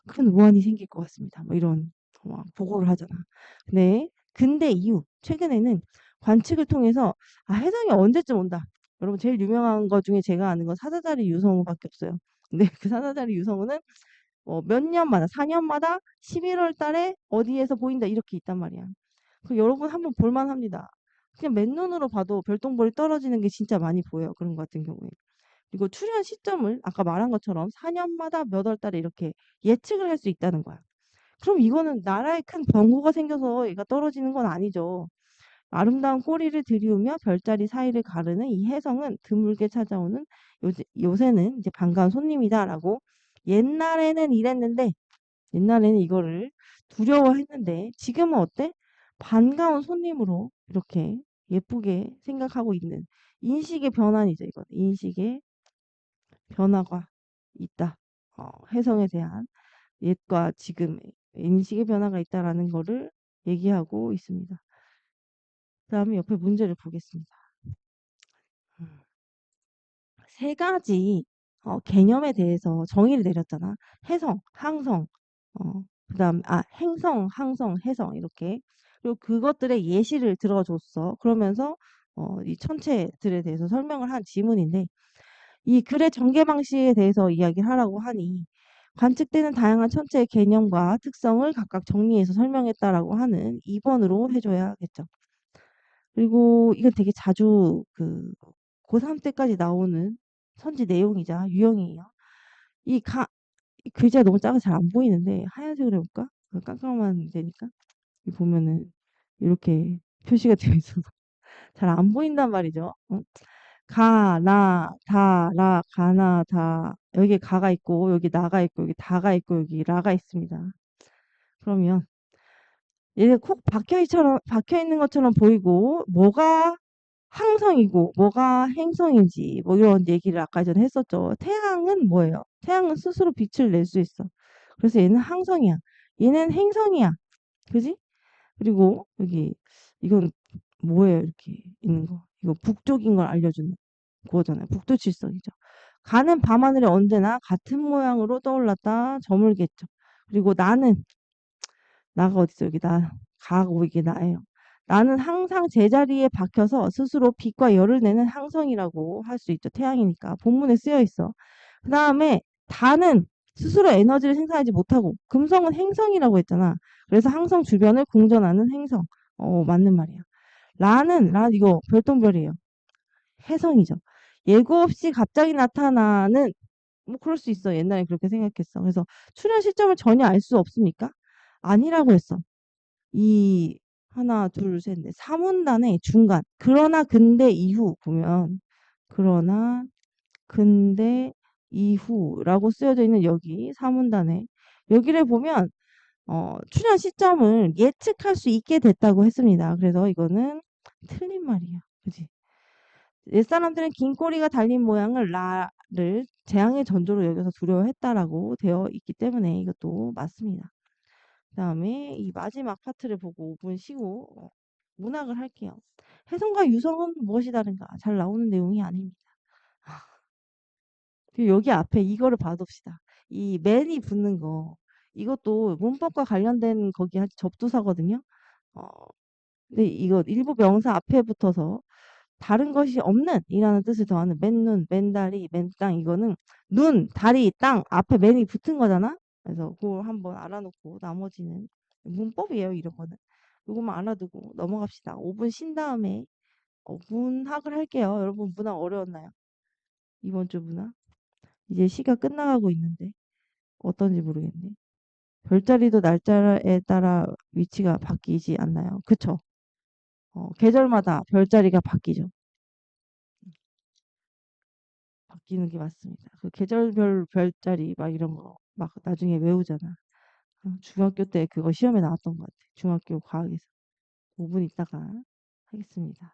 큰 우환이 생길 것 같습니다. 뭐 이런 보고를 하잖아. 근데 이후 최근에는 관측을 통해서 혜성이 언제쯤 온다. 여러분 제일 유명한 거 중에 제가 아는 건 사자자리 유성우밖에 없어요. 근데 그 산화자리 유성우는 몇 년마다 4년마다 11월 달에 어디에서 보인다 이렇게 있단 말이야. 그 여러분 한번 볼만 합니다. 그냥 맨눈으로 봐도 별똥별이 떨어지는 게 진짜 많이 보여요. 그런 것 같은 경우에. 그리고 출현 시점을 아까 말한 것처럼 4년마다 몇 월 달에 이렇게 예측을 할 수 있다는 거야. 그럼 이거는 나라에 큰 변고가 생겨서 얘가 떨어지는 건 아니죠. 아름다운 꼬리를 들이우며 별자리 사이를 가르는 이 혜성은 드물게 찾아오는 요새는 이제 반가운 손님이다라고 옛날에는 이랬는데 옛날에는 이거를 두려워했는데 지금은 어때? 반가운 손님으로 이렇게 예쁘게 생각하고 있는 인식의 변환이죠. 이건 인식의 변화가 있다. 혜성에 대한 옛과 지금의 인식의 변화가 있다라는 거를 얘기하고 있습니다. 그다음에 옆에 문제를 보겠습니다. 음. 세 가지 개념에 대해서 정의를 내렸잖아. 해성, 항성, 그다음 행성, 항성, 해성 이렇게. 그리고 그것들의 예시를 들어줬어. 그러면서 이 천체들에 대해서 설명을 한 지문인데 이 글의 전개 방식에 대해서 이야기를 하라고 하니 관측되는 다양한 천체의 개념과 특성을 각각 정리해서 설명했다라고 하는 2번으로 해줘야겠죠. 그리고 이건 되게 자주 그 고3 때까지 나오는 선지 내용이자 유형이에요. 이 이 글자가 너무 작아서 잘 안 보이는데 하얀색으로 해볼까? 깜깜한 데니까. 이 보면은 이렇게 표시가 되어 있어서 잘 안 보인단 말이죠. 가, 나, 다, 라, 가나, 다. 여기에 가가 있고, 여기 나가 있고, 여기 다가 있고, 여기 라가 있습니다. 그러면 얘가 콕 박혀 있는 것처럼 보이고, 뭐가 항성이고, 뭐가 행성인지, 뭐 이런 얘기를 아까 전에 했었죠. 태양은 뭐예요? 태양은 스스로 빛을 낼 수 있어. 그래서 얘는 항성이야. 얘는 행성이야. 그지? 그리고 여기, 이건 뭐예요? 이렇게 있는 거. 이거 북쪽인 걸 알려주는 그거잖아요. 북두칠성이죠. 가는 밤하늘에 언제나 같은 모양으로 떠올랐다 저물겠죠. 그리고 나가 어딨어 여기 가고 이게 나예요. 나는 항상 제자리에 박혀서 스스로 빛과 열을 내는 항성이라고 할 수 있죠. 태양이니까 본문에 쓰여 있어. 그 다음에 다는 스스로 에너지를 생산하지 못하고 금성은 행성이라고 했잖아. 그래서 항성 주변을 공전하는 행성. 맞는 말이야. 라 이거 별똥별이에요. 혜성이죠. 예고 없이 갑자기 나타나는 뭐 그럴 수 있어. 옛날에 그렇게 생각했어. 그래서 출현 시점을 전혀 알 수 없습니까? 아니라고 했어. 이 하나, 둘, 셋, 넷. 3문단의 중간. 그러나 근대 이후 보면 그러나 근대 이후라고 쓰여져 있는 여기 3문단에 여기를 보면 출현 시점을 예측할 수 있게 됐다고 했습니다. 그래서 이거는 틀린 말이야. 그지? 옛사람들은 긴 꼬리가 달린 모양을 라를 재앙의 전조로 여겨서 두려워했다라고 되어 있기 때문에 이것도 맞습니다. 그 다음에 이 마지막 파트를 보고 5분 쉬고 문학을 할게요. 혜성과 유성은 무엇이 다른가? 잘 나오는 내용이 아닙니다. 그리고 여기 앞에 이거를 봐둡시다. 이 맨이 붙는 거 이것도 문법과 관련된 거기 접두사거든요. 어, 근데 이거 일부 명사 앞에 붙어서 다른 것이 없는 이라는 뜻을 더하는 맨눈, 맨다리, 맨땅 이거는 눈, 다리, 땅 앞에 맨이 붙은 거잖아. 그래서 그걸 한번 알아놓고 나머지는 문법이에요. 이런 거는. 요것만 알아두고 넘어갑시다. 5분 쉰 다음에 문학을 할게요. 여러분 문학 어려웠나요? 이번 주 문학? 이제 시가 끝나가고 있는데 어떤지 모르겠네. 별자리도 날짜에 따라 위치가 바뀌지 않나요? 그쵸? 계절마다 별자리가 바뀌죠. 바뀌는 게 맞습니다. 그 계절별 별자리 막 이런 거 막 나중에 외우잖아. 중학교 때 그거 시험에 나왔던 것 같아. 중학교 과학에서. 5분 있다가 하겠습니다.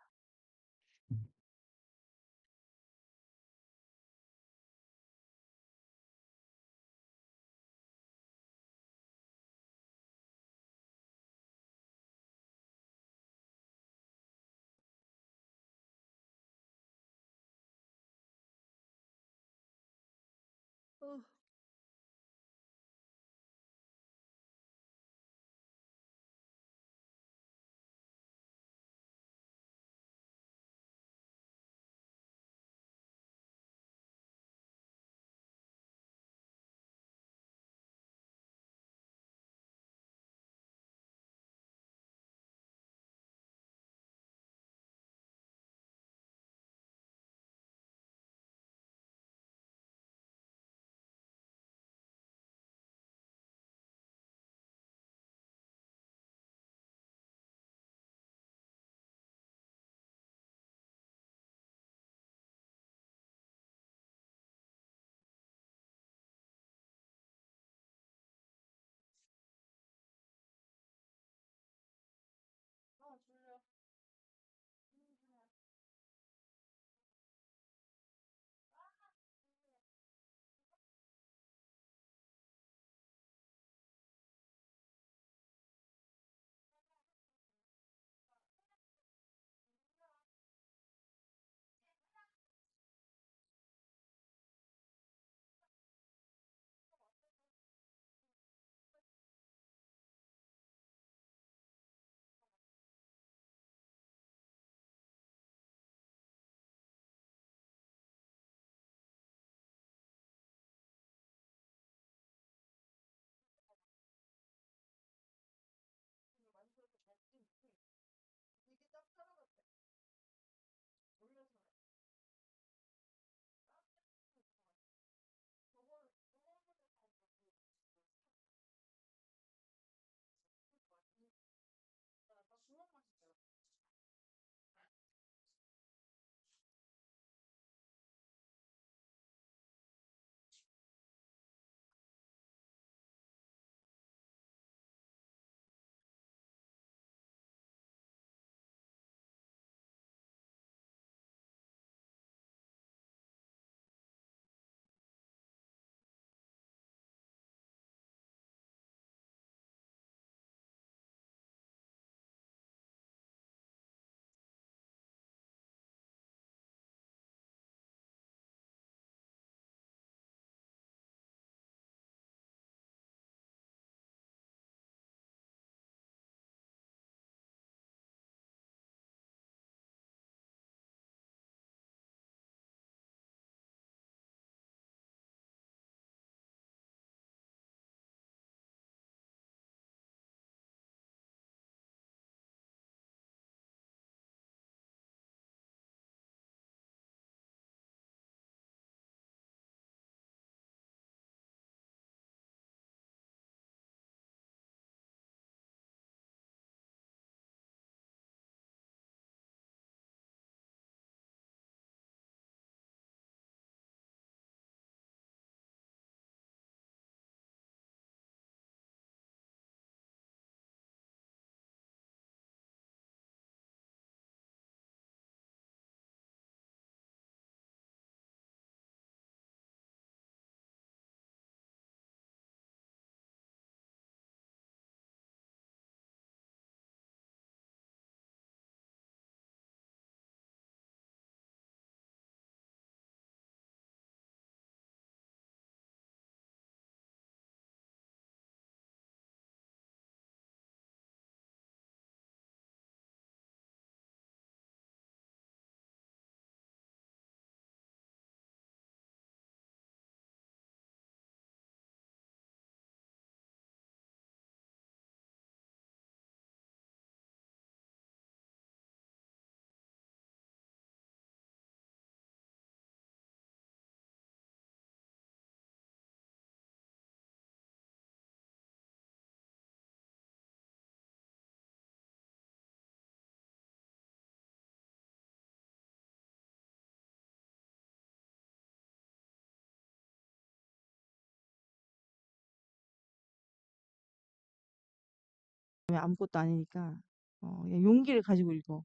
아무것도 아니니까 그냥 용기를 가지고 읽어.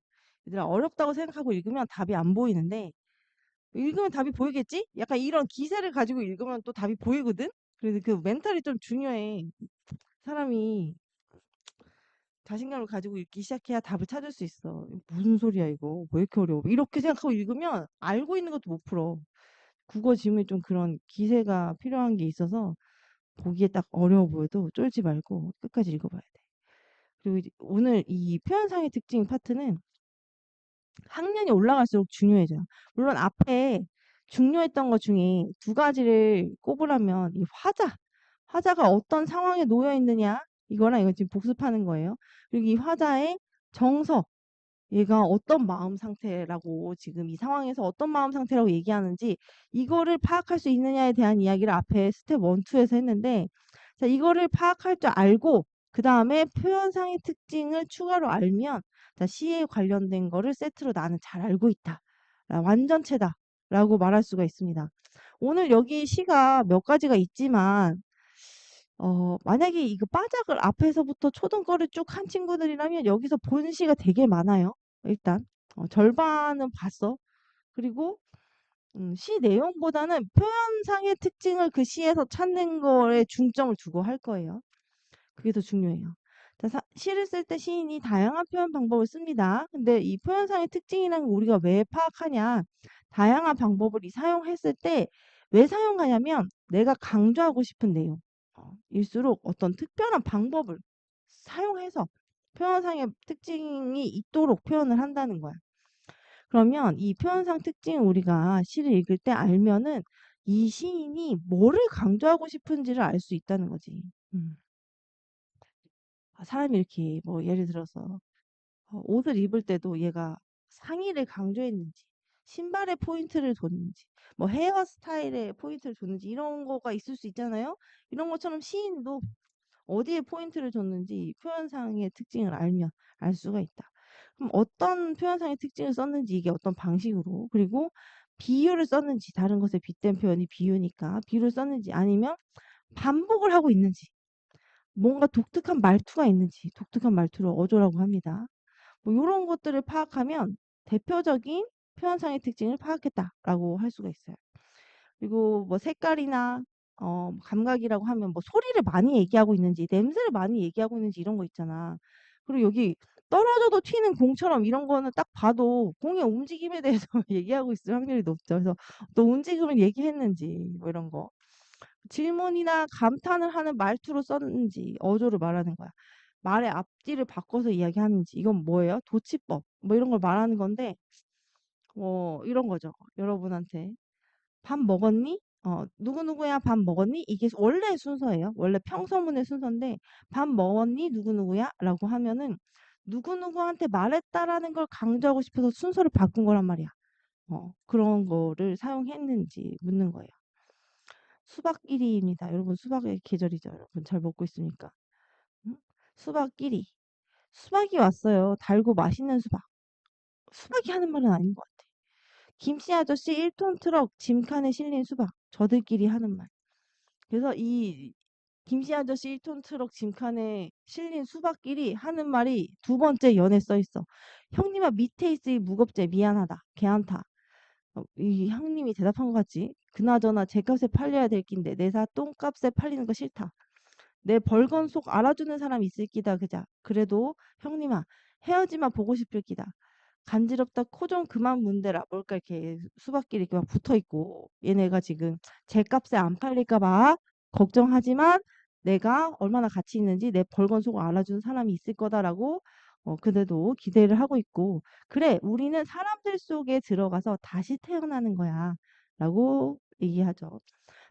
얘들아, 어렵다고 생각하고 읽으면 답이 안 보이는데 읽으면 답이 보이겠지? 약간 이런 기세를 가지고 읽으면 또 답이 보이거든? 그래서 그 멘탈이 좀 중요해. 사람이 자신감을 가지고 읽기 시작해야 답을 찾을 수 있어. 무슨 소리야 이거? 왜 이렇게 어려워? 이렇게 생각하고 읽으면 알고 있는 것도 못 풀어. 국어 지문이 좀 그런 기세가 필요한 게 있어서 보기에 딱 어려워 보여도 쫄지 말고 끝까지 읽어봐야 돼. 그리고 오늘 이 표현상의 특징 파트는 학년이 올라갈수록 중요해져요. 물론 앞에 중요했던 것 중에 두 가지를 꼽으라면 이 화자가 어떤 상황에 놓여 있느냐 이거랑 이거 지금 복습하는 거예요. 그리고 이 화자의 정서, 얘가 어떤 마음 상태라고 지금 이 상황에서 어떤 마음 상태라고 얘기하는지 이거를 파악할 수 있느냐에 대한 이야기를 앞에 스텝 1, 2에서 했는데 자, 이거를 파악할 줄 알고 그 다음에 표현상의 특징을 추가로 알면 자, 시에 관련된 거를 세트로 나는 잘 알고 있다. 완전체다. 라고 말할 수가 있습니다. 오늘 여기 시가 몇 가지가 있지만 만약에 이거 빠작을 앞에서부터 초등 거를 쭉 한 친구들이라면 여기서 본 시가 되게 많아요. 일단 절반은 봤어. 그리고 시 내용보다는 표현상의 특징을 그 시에서 찾는 거에 중점을 두고 할 거예요. 그게 더 중요해요. 자, 시를 쓸 때 시인이 다양한 표현 방법을 씁니다. 근데 이 표현상의 특징이라는 걸 우리가 왜 파악하냐? 다양한 방법을 사용했을 때 왜 사용하냐면 내가 강조하고 싶은 내용 일수록 어떤 특별한 방법을 사용해서 표현상의 특징이 있도록 표현을 한다는 거야. 그러면 이 표현상 특징을 우리가 시를 읽을 때 알면은 이 시인이 뭐를 강조하고 싶은지를 알 수 있다는 거지. 사람이 이렇게 뭐 예를 들어서 옷을 입을 때도 얘가 상의를 강조했는지 신발의 포인트를 줬는지 뭐 헤어스타일의 포인트를 줬는지 이런 거가 있을 수 있잖아요. 이런 것처럼 시인도 어디에 포인트를 줬는지 표현상의 특징을 알면 알 수가 있다. 그럼 어떤 표현상의 특징을 썼는지 이게 어떤 방식으로 그리고 비유를 썼는지 다른 것에 빗댄 표현이 비유니까 비유를 썼는지 아니면 반복을 하고 있는지 뭔가 독특한 말투가 있는지 독특한 말투를 어조라고 합니다. 뭐 이런 것들을 파악하면 대표적인 표현상의 특징을 파악했다라고 할 수가 있어요. 그리고 뭐 색깔이나 감각이라고 하면 뭐 소리를 많이 얘기하고 있는지 냄새를 많이 얘기하고 있는지 이런 거 있잖아. 그리고 여기 떨어져도 튀는 공처럼 이런 거는 딱 봐도 공의 움직임에 대해서 얘기하고 있을 확률이 높죠. 그래서 또 움직임을 얘기했는지 뭐 이런 거. 질문이나 감탄을 하는 말투로 썼는지 어조를 말하는 거야. 말의 앞뒤를 바꿔서 이야기하는지 이건 뭐예요? 도치법 뭐 이런 걸 말하는 건데 이런 거죠. 여러분한테 밥 먹었니? 누구누구야 밥 먹었니? 이게 원래 순서예요. 원래 평서문의 순서인데 밥 먹었니? 누구누구야? 라고 하면은 누구누구한테 말했다라는 걸 강조하고 싶어서 순서를 바꾼 거란 말이야. 그런 거를 사용했는지 묻는 거예요. 수박끼리입니다. 여러분 수박의 계절이죠. 여러분 잘 먹고 있습니까? 응? 수박끼리. 수박이 왔어요. 달고 맛있는 수박. 수박이 하는 말은 아닌 것 같아. 김씨 아저씨 1톤 트럭 짐칸에 실린 수박. 저들끼리 하는 말. 그래서 이 김씨 아저씨 1톤 트럭 짐칸에 실린 수박끼리 하는 말이 두 번째 연에 써 있어. 형님아 밑에 있으니 무겁제 미안하다. 개안타. 이 형님이 대답한 것 같지? 그나저나 제값에 팔려야 될 낀데 내사 똥값에 팔리는 거 싫다. 내 벌건 속 알아주는 사람 있을 끼다 그자. 그래도 형님아 헤어지마 보고 싶을 끼다. 간지럽다 코 좀 그만 문대라. 뭘까 이렇게 수박끼리 이렇게 막 붙어있고 얘네가 지금 제값에 안 팔릴까 봐 걱정하지만 내가 얼마나 가치 있는지 내 벌건 속 알아주는 사람이 있을 거다라고 그대도 기대를 하고 있고 그래 우리는 사람들 속에 들어가서 다시 태어나는 거야 라고 얘기하죠.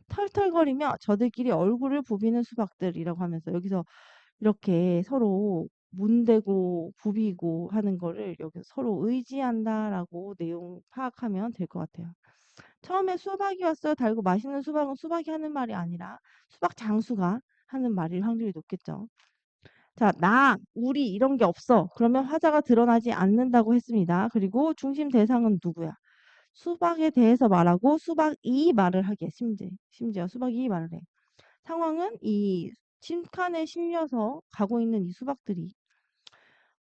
털털거리며 저들끼리 얼굴을 부비는 수박들이라고 하면서 여기서 이렇게 서로 문대고 부비고 하는 거를 여기서 서로 의지한다라고 내용 파악하면 될 것 같아요. 처음에 수박이 왔어요. 달고 맛있는 수박은 수박이 하는 말이 아니라 수박 장수가 하는 말일 확률이 높겠죠. 자, 나, 우리 이런 게 없어. 그러면 화자가 드러나지 않는다고 했습니다. 그리고 중심 대상은 누구야? 수박에 대해서 말하고 수박이 말을 하게 심지어 수박이 말을 해. 상황은 이 침칸에 실려서 가고 있는 이 수박들이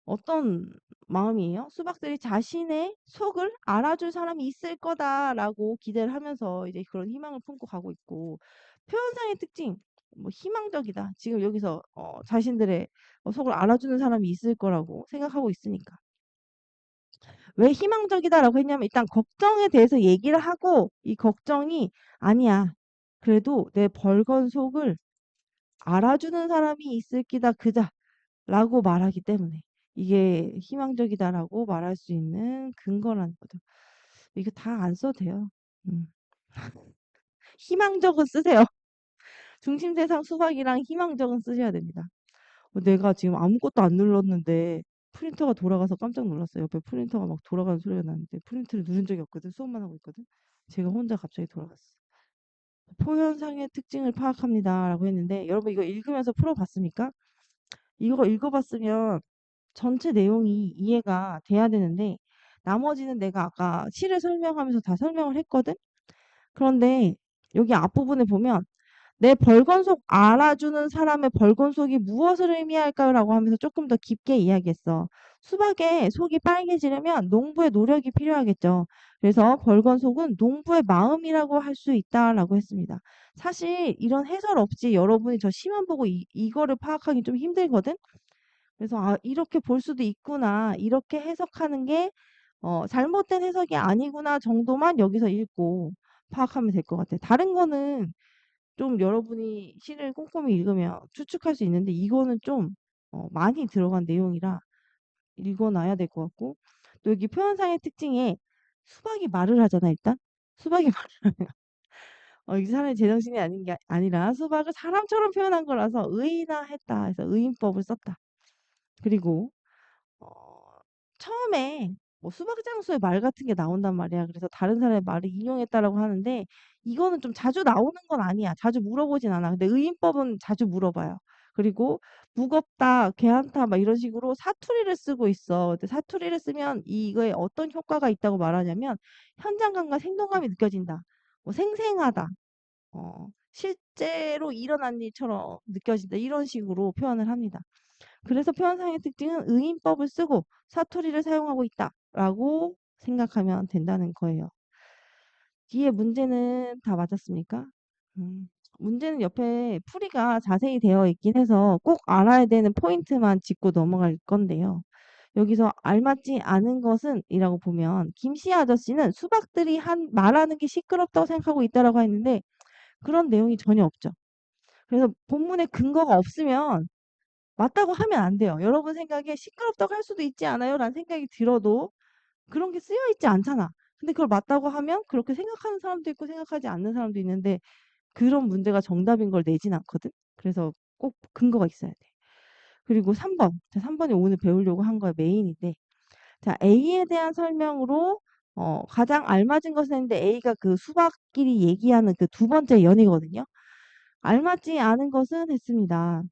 어떤 마음이에요? 수박들이 자신의 속을 알아줄 사람이 있을 거다라고 기대를 하면서 이제 그런 희망을 품고 가고 있고, 표현상의 특징, 뭐 희망적이다. 지금 여기서 자신들의 속을 알아주는 사람이 있을 거라고 생각하고 있으니까. 왜 희망적이다라고 했냐면 일단 걱정에 대해서 얘기를 하고, 이 걱정이 아니야, 그래도 내 벌건 속을 알아주는 사람이 있을 기다 그자 라고 말하기 때문에 이게 희망적이다라고 말할 수 있는 근거라는 거죠. 이거 다 안 써도 돼요. 음. 희망적은 쓰세요. 중심세상 수박이랑 희망적은 쓰셔야 됩니다. 내가 지금 아무것도 안 눌렀는데 프린터가 돌아가서 깜짝 놀랐어요. 옆에 프린터가 막 돌아가는 소리가 나는데 프린트를 누른 적이 없거든. 수업만 하고 있거든. 제가 혼자 갑자기 돌아갔어. 표현상의 특징을 파악합니다. 라고 했는데 여러분 이거 읽으면서 풀어봤습니까? 이거 읽어봤으면 전체 내용이 이해가 돼야 되는데 나머지는 내가 아까 시를 설명하면서 다 설명을 했거든? 그런데 여기 앞부분에 보면 내 벌건속 알아주는 사람의 벌건속이 무엇을 의미할까라고 하면서 조금 더 깊게 이야기했어. 수박의 속이 빨개지려면 농부의 노력이 필요하겠죠. 그래서 벌건속은 농부의 마음이라고 할 수 있다라고 했습니다. 사실 이런 해설 없이 여러분이 저 시만 보고 이거를 파악하기 좀 힘들거든? 그래서 아, 이렇게 볼 수도 있구나. 이렇게 해석하는 게 잘못된 해석이 아니구나 정도만 여기서 읽고 파악하면 될 것 같아요. 다른 거는 좀 여러분이 시를 꼼꼼히 읽으면 추측할 수 있는데 이거는 좀 많이 들어간 내용이라 읽어놔야 될 것 같고, 또 여기 표현상의 특징에 수박이 말을 하잖아 일단. 수박이 말을 이 사람이 제정신이 아닌 게 아니라 수박을 사람처럼 표현한 거라서 의인화 했다 해서 의인법을 썼다. 그리고 어, 처음에 뭐 수박장수의 말 같은 게 나온단 말이야. 그래서 다른 사람의 말을 인용했다라고 하는데 이거는 좀 자주 나오는 건 아니야. 자주 물어보진 않아. 근데 의인법은 자주 물어봐요. 그리고 무겁다, 괜찮다 막 이런 식으로 사투리를 쓰고 있어. 근데 사투리를 쓰면 이거에 어떤 효과가 있다고 말하냐면 현장감과 생동감이 느껴진다. 뭐 생생하다. 실제로 일어난 일처럼 느껴진다. 이런 식으로 표현을 합니다. 그래서 표현상의 특징은 의인법을 쓰고 사투리를 사용하고 있다라고 생각하면 된다는 거예요. 뒤에 문제는 다 맞았습니까? 음, 문제는 옆에 풀이가 자세히 되어 있긴 해서 꼭 알아야 되는 포인트만 짚고 넘어갈 건데요. 여기서 알맞지 않은 것은 이라고 보면 김씨 아저씨는 수박들이 말하는 게 시끄럽다고 생각하고 있다라고 했는데 그런 내용이 전혀 없죠. 그래서 본문에 근거가 없으면 맞다고 하면 안 돼요. 여러분 생각에 시끄럽다고 할 수도 있지 않아요? 라는 생각이 들어도 그런 게 쓰여 있지 않잖아. 근데 그걸 맞다고 하면 그렇게 생각하는 사람도 있고 생각하지 않는 사람도 있는데 그런 문제가 정답인 걸 내진 않거든. 그래서 꼭 근거가 있어야 돼. 그리고 3번. 자, 3번이 오늘 배우려고 한 거의 메인인데 자, A에 대한 설명으로 가장 알맞은 것은 했는데 A가 그 수박끼리 얘기하는 그 두 번째 연이거든요. 알맞지 않은 것은 했습니다.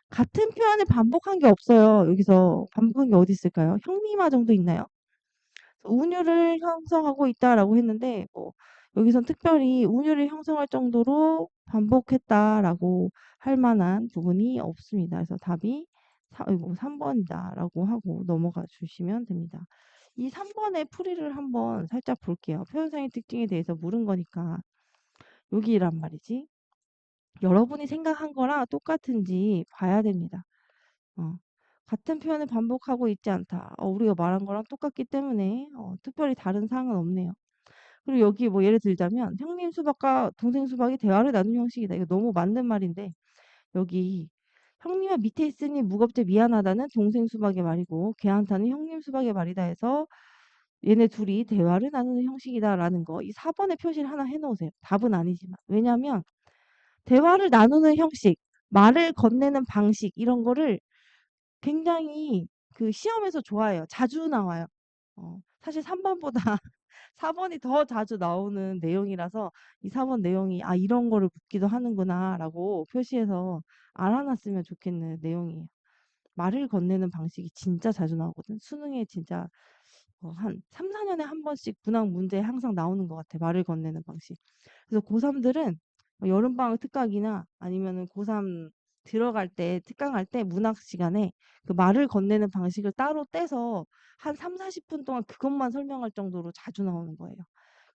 같은 표현을 반복한 게 없어요. 여기서 반복한 게 어디 있을까요? 형님아 정도 있나요? 운율을 형성하고 있다라고 했는데 여기선 특별히 운율을 형성할 정도로 반복했다라고 할 만한 부분이 없습니다. 그래서 답이 3번이다라고 하고 넘어가 주시면 됩니다. 이 3번의 풀이를 한번 살짝 볼게요. 표현상의 특징에 대해서 물은 거니까 여기란 말이지. 여러분이 생각한 거랑 똑같은지 봐야 됩니다. 어, 같은 표현을 반복하고 있지 않다. 우리가 말한 거랑 똑같기 때문에 특별히 다른 사항은 없네요. 그리고 여기 뭐 예를 들자면 형님 수박과 동생 수박이 대화를 나누는 형식이다. 이거 너무 맞는 말인데 여기 형님은 밑에 있으니 무겁게 미안하다는 동생 수박의 말이고 걔한테는 형님 수박의 말이다 해서 얘네 둘이 대화를 나누는 형식이다라는 거 이 4번에 표시를 하나 해놓으세요. 답은 아니지만. 왜냐하면 대화를 나누는 형식, 말을 건네는 방식 이런 거를 굉장히 그 시험에서 좋아해요. 자주 나와요. 사실 3번보다 4번이 더 자주 나오는 내용이라서 이 4번 내용이 아 이런 거를 묻기도 하는구나라고 표시해서 알아놨으면 좋겠는 내용이에요. 말을 건네는 방식이 진짜 자주 나오거든. 수능에 진짜 한 3, 4년에 한 번씩 문항 문제에 항상 나오는 것 같아. 말을 건네는 방식. 그래서 고3들은 여름방학 특강이나 아니면은 고3 들어갈 때 특강할 때 문학 시간에 그 말을 건네는 방식을 따로 떼서 한 3-40분 동안 그것만 설명할 정도로 자주 나오는 거예요.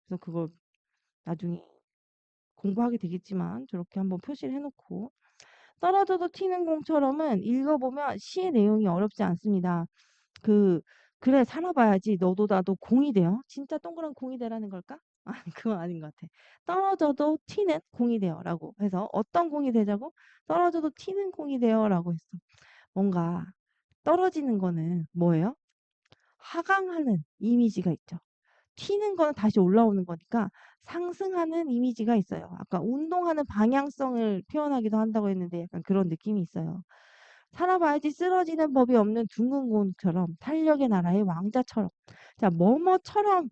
그래서 그걸 나중에 공부하게 되겠지만 저렇게 한번 표시를 해 놓고 떨어져도 튀는 공처럼은 읽어보면 시의 내용이 어렵지 않습니다. 그 그래 살아봐야지 너도 나도 공이 돼요. 진짜 동그란 공이 되라는 걸까? 아니 그건 아닌 것 같아. 떨어져도 튀는 공이 되어라고 해서 어떤 공이 되자고? 떨어져도 튀는 공이 되어라고 했어. 뭔가 떨어지는 거는 뭐예요? 하강하는 이미지가 있죠. 튀는 거는 다시 올라오는 거니까 상승하는 이미지가 있어요. 아까 운동하는 방향성을 표현하기도 한다고 했는데 약간 그런 느낌이 있어요. 살아봐야지 쓰러지는 법이 없는 둥근 공처럼 탄력의 나라의 왕자처럼. 자, 뭐뭐처럼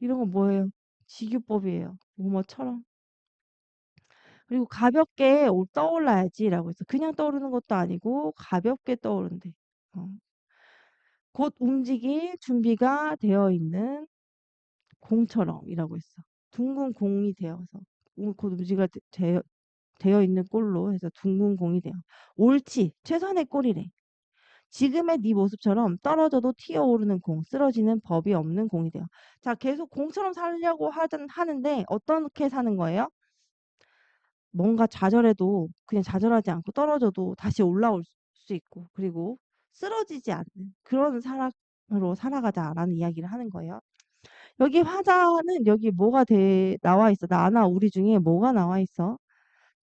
이런 거 뭐예요? 직유법이에요. 뭐뭐처럼. 그리고 가볍게 떠올라야지라고 해서 그냥 떠오르는 것도 아니고 가볍게 떠오른대. 어. 곧 움직일 준비가 되어 있는 공처럼이라고 했어. 둥근 공이 되어서 곧 움직이가 되어 있는 꼴로 해서 둥근 공이 돼요. 옳지. 최선의 꼴이래. 지금의 네 모습처럼 떨어져도 튀어오르는 공, 쓰러지는 법이 없는 공이 돼요. 자, 계속 공처럼 살려고 하는데 어떻게 사는 거예요? 뭔가 좌절해도 그냥 좌절하지 않고 떨어져도 다시 올라올 수 있고 그리고 쓰러지지 않는 그런 사람으로 살아가자라는 이야기를 하는 거예요. 여기 화자는 여기 뭐가 나와 있어? 나나 우리 중에 뭐가 나와 있어?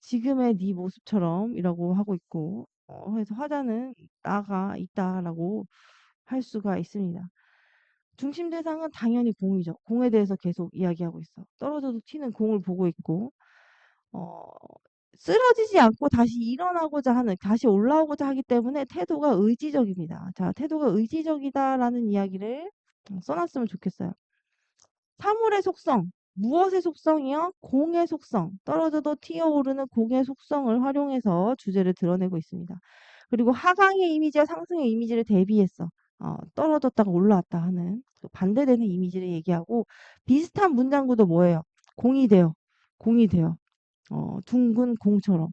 지금의 네 모습처럼이라고 하고 있고 그래서 화자는 나가 있다라고 할 수가 있습니다. 중심 대상은 당연히 공이죠. 공에 대해서 계속 이야기하고 있어. 떨어져도 튀는 공을 보고 있고 어, 쓰러지지 않고 다시 일어나고자 하는, 다시 올라오고자 하기 때문에 태도가 의지적입니다. 자, 태도가 의지적이다라는 이야기를 써놨으면 좋겠어요. 사물의 속성, 무엇의 속성이요? 공의 속성, 떨어져도 튀어오르는 공의 속성을 활용해서 주제를 드러내고 있습니다. 그리고 하강의 이미지와 상승의 이미지를 대비했어. 떨어졌다가 올라왔다 하는 그 반대되는 이미지를 얘기하고 비슷한 문장구도 뭐예요? 공이 되어, 공이 되어, 둥근 공처럼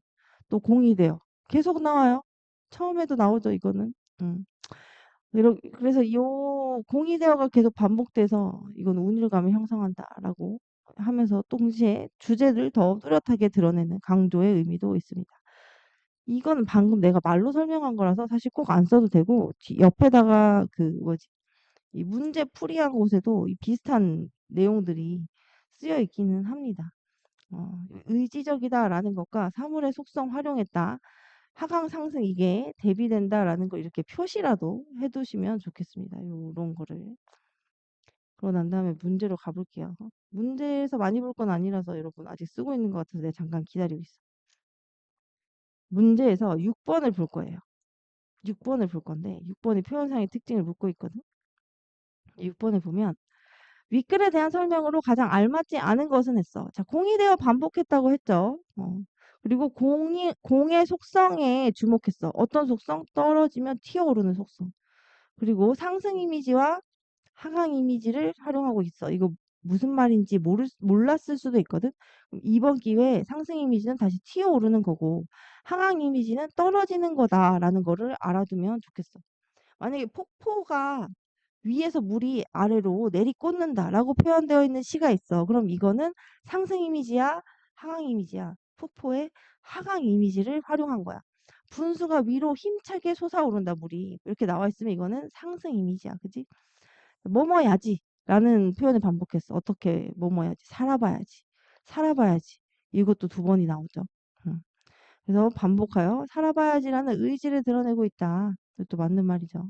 또 공이 되어 계속 나와요. 처음에도 나오죠, 이거는. 음. 그래서 요 공이대어가 계속 반복돼서 이건 운율감을 형성한다라고 하면서 동시에 주제를 더 뚜렷하게 드러내는 강조의 의미도 있습니다. 이건 방금 내가 말로 설명한 거라서 사실 꼭 안 써도 되고 옆에다가 그 뭐지 이 문제 풀이한 곳에도 이 비슷한 내용들이 쓰여 있기는 합니다. 의지적이다라는 것과 사물의 속성 활용했다. 하강 상승 이게 대비된다라는 거 이렇게 표시라도 해두시면 좋겠습니다. 요런 거를. 그러고 난 다음에 문제로 가볼게요. 문제에서 많이 볼 건 아니라서 여러분 아직 쓰고 있는 것 같아서 내가 잠깐 기다리고 있어. 문제에서 6번을 볼 거예요. 6번을 볼 건데 6번이 표현상의 특징을 묻고 있거든. 6번을 보면 윗글에 대한 설명으로 가장 알맞지 않은 것은 했어. 자, 공이 되어 반복했다고 했죠. 그리고 공의 속성에 주목했어. 어떤 속성? 떨어지면 튀어오르는 속성. 그리고 상승 이미지와 하강 이미지를 활용하고 있어. 이거 무슨 말인지 몰랐을 수도 있거든. 그럼 이번 기회에 상승 이미지는 다시 튀어오르는 거고 하강 이미지는 떨어지는 거다라는 거를 알아두면 좋겠어. 만약에 폭포가 위에서 물이 아래로 내리꽂는다라고 표현되어 있는 시가 있어. 그럼 이거는 상승 이미지야, 하강 이미지야. 폭포의 하강 이미지를 활용한 거야. 분수가 위로 힘차게 솟아오른다, 물이. 이렇게 나와 있으면 이거는 상승 이미지야. 그지? 뭐뭐야지 라는 표현을 반복했어. 어떻게 뭐뭐야지? 살아봐야지. 살아봐야지. 이것도 두 번이 나오죠. 음. 그래서 반복하여 살아봐야지라는 의지를 드러내고 있다. 이것도 맞는 말이죠.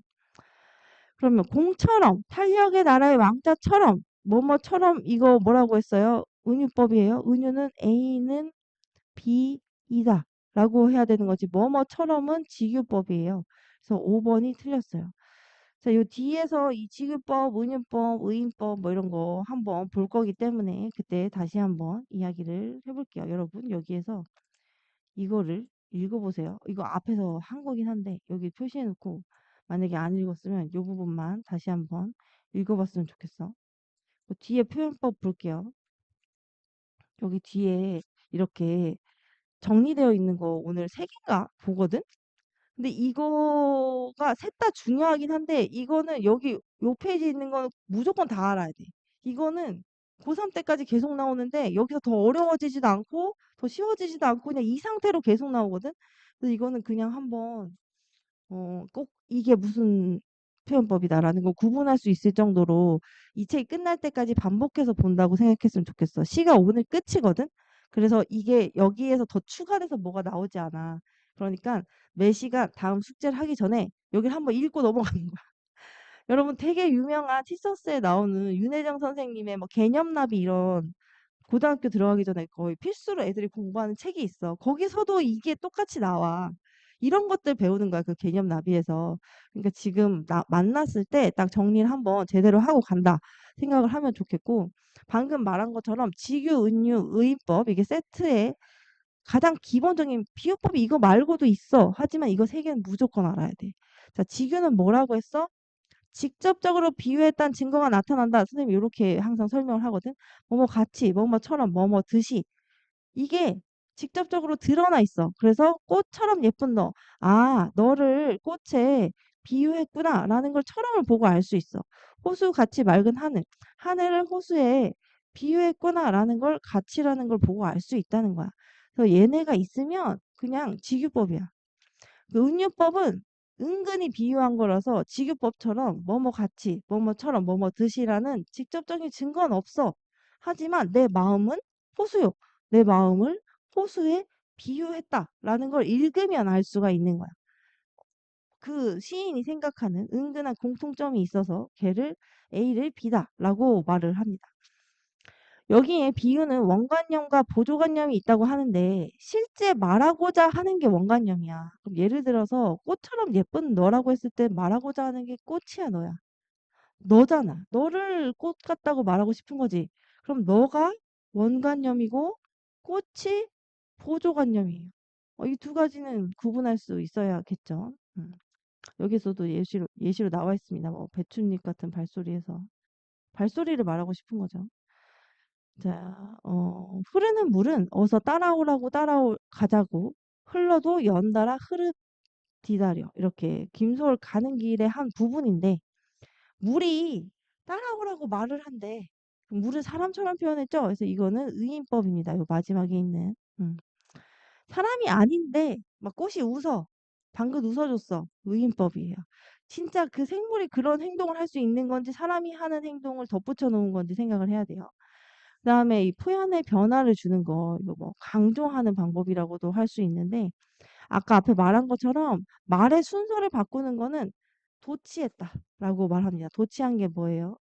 그러면 공처럼 탄력의 나라의 왕자처럼 뭐뭐처럼 이거 뭐라고 했어요? 은유법이에요. 은유는 A는 B이다 라고 해야 되는 거지 뭐뭐처럼은 직유법이에요. 그래서 5번이 틀렸어요. 자, 요 뒤에서 이 직유법, 은유법, 의인법 뭐 이런 거 한번 볼 거기 때문에 그때 다시 한번 이야기를 해볼게요. 여러분 여기에서 이거를 읽어보세요. 이거 앞에서 한 거긴 한데 여기 표시해 놓고 만약에 안 읽었으면 이 부분만 다시 한번 읽어봤으면 좋겠어. 그 뒤에 표현법 볼게요. 여기 뒤에 이렇게 정리되어 있는 거 오늘 세 개인가 보거든? 근데 이거가 셋 다 중요하긴 한데 이거는 여기 요 페이지에 있는 거는 무조건 다 알아야 돼. 이거는 고3 때까지 계속 나오는데 여기서 더 어려워지지도 않고 더 쉬워지지도 않고 그냥 이 상태로 계속 나오거든. 그래서 이거는 그냥 한번 꼭 이게 무슨 표현법이다라는 걸 구분할 수 있을 정도로 이 책이 끝날 때까지 반복해서 본다고 생각했으면 좋겠어. 시가 오늘 끝이거든. 그래서 이게 여기에서 더 추가돼서 뭐가 나오지 않아. 그러니까 매 시간 다음 숙제를 하기 전에 여기를 한번 읽고 넘어가는 거야. 여러분 되게 유명한 티서스에 나오는 윤혜정 선생님의 뭐 개념나비 이런 고등학교 들어가기 전에 거의 필수로 애들이 공부하는 책이 있어. 거기서도 이게 똑같이 나와. 이런 것들 배우는 거야, 그 개념 나비에서. 그러니까 지금 만났을 때 딱 정리를 한번 제대로 하고 간다 생각을 하면 좋겠고, 방금 말한 것처럼 직유, 은유, 의인법, 이게 세트에 가장 기본적인 비유법이 이거 말고도 있어. 하지만 이거 세 개는 무조건 알아야 돼. 자, 직유는 뭐라고 했어? 직접적으로 비유했다는 증거가 나타난다. 선생님이 이렇게 항상 설명을 하거든. 뭐뭐 같이, 뭐뭐처럼, 뭐뭐 듯이. 이게 직접적으로 드러나 있어. 그래서 꽃처럼 예쁜 너. 아, 너를 꽃에 비유했구나. 라는 걸 처럼을 보고 알 수 있어. 호수 같이 맑은 하늘. 하늘을 호수에 비유했구나. 라는 걸 같이라는 걸 보고 알 수 있다는 거야. 그래서 얘네가 있으면 그냥 직유법이야. 그 은유법은 은근히 비유한 거라서 직유법처럼 뭐뭐 같이, 뭐뭐처럼, 뭐뭐 듯이라는 직접적인 증거는 없어. 하지만 내 마음은 호수요. 내 마음을 호수에 비유했다라는 걸 읽으면 알 수가 있는 거야. 그 시인이 생각하는 은근한 공통점이 있어서 걔를 A를 B다라고 말을 합니다. 여기에 비유는 원관념과 보조관념이 있다고 하는데 실제 말하고자 하는 게 원관념이야. 그럼 예를 들어서 꽃처럼 예쁜 너라고 했을 때 말하고자 하는 게 꽃이야, 너야. 너잖아. 너를 꽃 같다고 말하고 싶은 거지. 그럼 너가 원관념이고 꽃이 보조관념이에요. 이 두 가지는 구분할 수 있어야겠죠. 여기서도 예시로 나와 있습니다. 뭐 배춧잎 같은 발소리에서 발소리를 말하고 싶은 거죠. 자, 흐르는 물은 어서 따라오라고 가자고 흘러도 연달아 디다려. 이렇게 김소월 가는 길의 한 부분인데 물이 따라오라고 말을 한대. 물은 사람처럼 표현했죠. 그래서 이거는 의인법입니다. 요 마지막에 있는. 사람이 아닌데 막 꽃이 웃어. 방긋 웃어줬어. 의인법이에요. 진짜 그 생물이 그런 행동을 할 수 있는 건지 사람이 하는 행동을 덧붙여 놓은 건지 생각을 해야 돼요. 그다음에 이 표현의 변화를 주는 거 이거 뭐 강조하는 방법이라고도 할 수 있는데 아까 앞에 말한 것처럼 말의 순서를 바꾸는 거는 도치했다라고 말합니다. 도치한 게 뭐예요?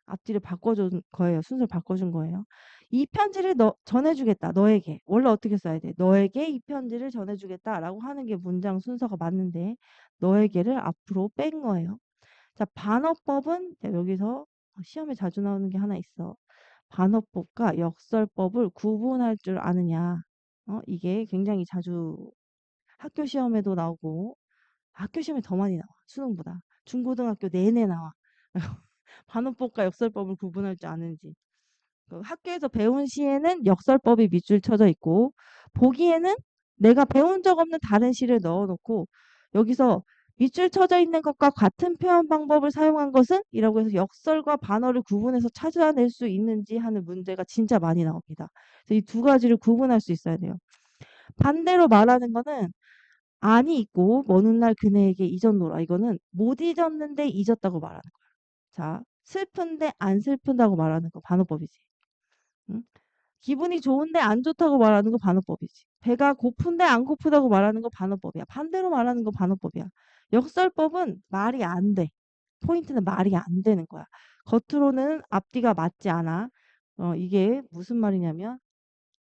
앞뒤를 바꿔준 거예요. 순서를 바꿔준 거예요. 이 편지를 전해주겠다. 너에게. 원래 어떻게 써야 돼? 너에게 이 편지를 전해주겠다라고 하는 게 문장 순서가 맞는데 너에게를 앞으로 뺀 거예요. 자, 반어법은 여기서 시험에 자주 나오는 게 하나 있어. 반어법과 역설법을 구분할 줄 아느냐. 이게 굉장히 자주 학교 시험에도 나오고 학교 시험에 더 많이 나와. 수능보다. 중고등학교 내내 나와. 반어법과 역설법을 구분할 줄 아는지. 그 학교에서 배운 시에는 역설법이 밑줄 쳐져 있고 보기에는 내가 배운 적 없는 다른 시를 넣어놓고 여기서 밑줄 쳐져 있는 것과 같은 표현 방법을 사용한 것은? 이라고 해서 역설과 반어를 구분해서 찾아낼 수 있는지 하는 문제가 진짜 많이 나옵니다. 그래서 이 두 가지를 구분할 수 있어야 돼요. 반대로 말하는 거는 안이 있고 먼 훗날 그네에게 잊었노라. 이거는 못 잊었는데 잊었다고 말하는 거야. 자, 슬픈데 안 슬픈다고 말하는 거 반어법이지. 응? 기분이 좋은데 안 좋다고 말하는 거 반어법이지. 배가 고픈데 안 고프다고 말하는 거 반어법이야. 반대로 말하는 거 반어법이야. 역설법은 말이 안 돼. 포인트는 말이 안 되는 거야. 겉으로는 앞뒤가 맞지 않아. 이게 무슨 말이냐면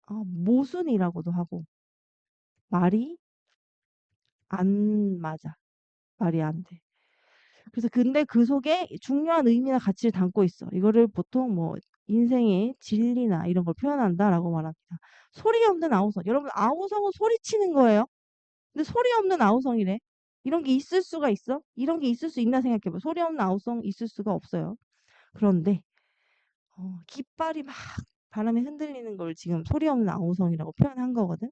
모순이라고도 하고 말이 안 맞아. 말이 안 돼. 그래서 근데 그 속에 중요한 의미나 가치를 담고 있어. 이거를 보통 뭐 인생의 진리나 이런 걸 표현한다라고 말합니다. 소리 없는 아우성. 여러분 아우성은 소리치는 거예요. 근데 소리 없는 아우성이래. 이런 게 있을 수가 있어? 이런 게 있을 수 있나 생각해봐. 소리 없는 아우성 있을 수가 없어요. 그런데 깃발이 막 바람에 흔들리는 걸 지금 소리 없는 아우성이라고 표현한 거거든.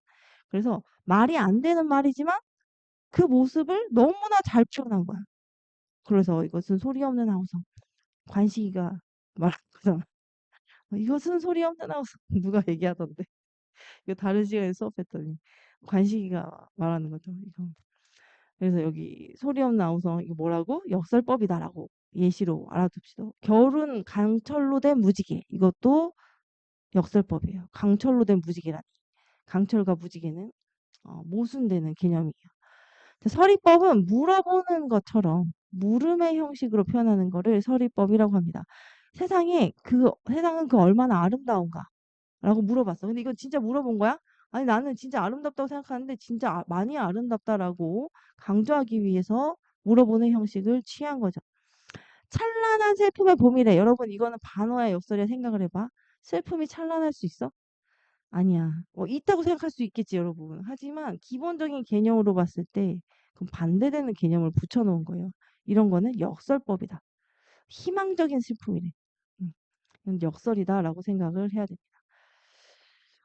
그래서 말이 안 되는 말이지만 그 모습을 너무나 잘 표현한 거야. 그래서 이것은 소리 없는 아우성. 관식이가 말한 거잖아. 이것은 소리 없는 아우성. 누가 얘기하던데. 이거 다른 시간에 수업했더니 관식이가 말하는 거죠. 이거. 그래서 여기 소리 없는 아우성 이거 뭐라고? 역설법이다라고 예시로 알아둡시다. 겨울은 강철로 된 무지개. 이것도 역설법이에요. 강철로 된 무지개라니. 강철과 무지개는 모순되는 개념이에요. 서리법은 물어보는 것처럼 물음의 형식으로 표현하는 거를 서리법이라고 합니다. 세상은 그 얼마나 아름다운가? 라고 물어봤어. 근데 이건 진짜 물어본 거야? 아니, 나는 진짜 아름답다고 생각하는데 진짜 많이 아름답다라고 강조하기 위해서 물어보는 형식을 취한 거죠. 찬란한 슬픔의 봄이래. 여러분, 이거는 반어의 역설이라 생각을 해봐. 슬픔이 찬란할 수 있어? 아니야. 있다고 생각할 수 있겠지, 여러분. 하지만 기본적인 개념으로 봤을 때 그럼 반대되는 개념을 붙여놓은 거예요. 이런 거는 역설법이다. 희망적인 슬픔이래. 이건 역설이다라고 생각을 해야 됩니다.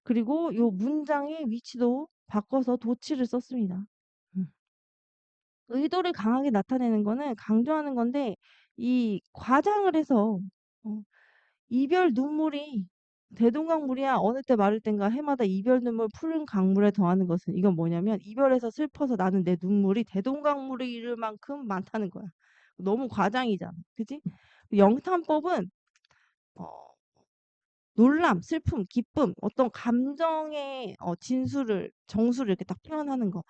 그리고 요 문장의 위치도 바꿔서 도치를 썼습니다. 의도를 강하게 나타내는 거는 강조하는 건데 이 과장을 해서 이별 눈물이 대동강물이야 어느 때 마를 땐가 해마다 이별 눈물 푸른 강물에 더하는 것은 이건 뭐냐면 이별해서 슬퍼서 나는 내 눈물이 대동강물에 이를 만큼 많다는 거야. 너무 과장이잖아. 그지? 영탄법은 어, 놀람, 슬픔, 기쁨, 어떤 감정의 정수를 이렇게 딱 표현하는 거.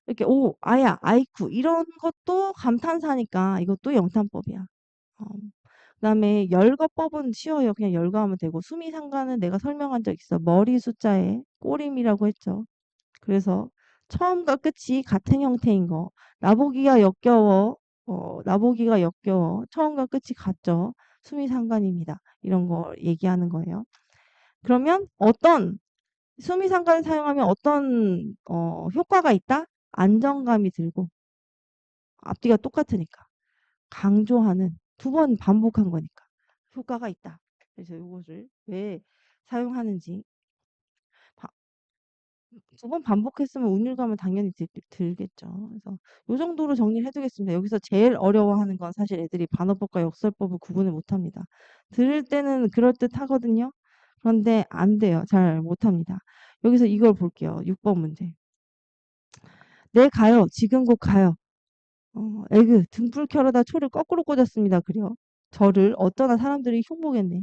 이렇게 오, 아야, 아이쿠 이런 것도 감탄사니까 이것도 영탄법이야. 어, 그다음에 열거법은 쉬워요. 그냥 열거하면 되고 수미상가는 내가 설명한 적 있어. 머리 숫자에 꼬림이라고 했죠. 그래서 처음과 끝이 같은 형태인 거. 나보기가 역겨워. 나보기가 역겨워. 처음과 끝이 같죠. 수미상관입니다. 이런 거 얘기하는 거예요. 그러면 수미상관을 사용하면 어떤 효과가 있다? 안정감이 들고 앞뒤가 똑같으니까 강조하는 두 번 반복한 거니까 효과가 있다. 그래서 이것을 왜 사용하는지 두 번 반복했으면 운율감은 당연히 들겠죠. 그래서 이 정도로 정리를 해두겠습니다. 여기서 제일 어려워하는 건 사실 애들이 반어법과 역설법을 구분을 못합니다. 들을 때는 그럴듯하거든요. 그런데 안 돼요. 잘 못합니다. 여기서 이걸 볼게요. 6번 문제. 네, 가요. 지금 곧 가요. 에그, 등불 켜려다 초를 거꾸로 꽂았습니다. 그려. 저를 어떠나 사람들이 흉보겠네.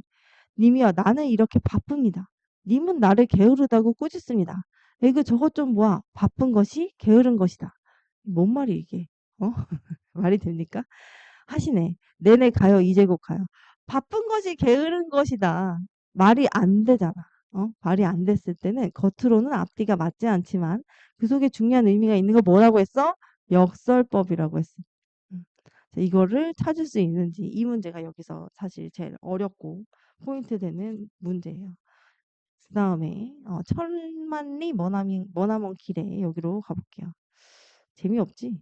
님이여 나는 이렇게 바쁩니다. 님은 나를 게으르다고 꾸짖습니다. 에그 저것 좀 봐. 바쁜 것이 게으른 것이다. 뭔 말이 이게? 어? 말이 됩니까? 하시네. 내내 가요. 이제 곧 가요. 바쁜 것이 게으른 것이다. 말이 안 되잖아. 말이 안 됐을 때는 겉으로는 앞뒤가 맞지 않지만 그 속에 중요한 의미가 있는 거 뭐라고 했어? 역설법이라고 했어. 이거를 찾을 수 있는지 이 문제가 여기서 사실 제일 어렵고 포인트 되는 문제예요. 그 다음에 천만리 머나먼 길에 여기로 가볼게요. 재미없지?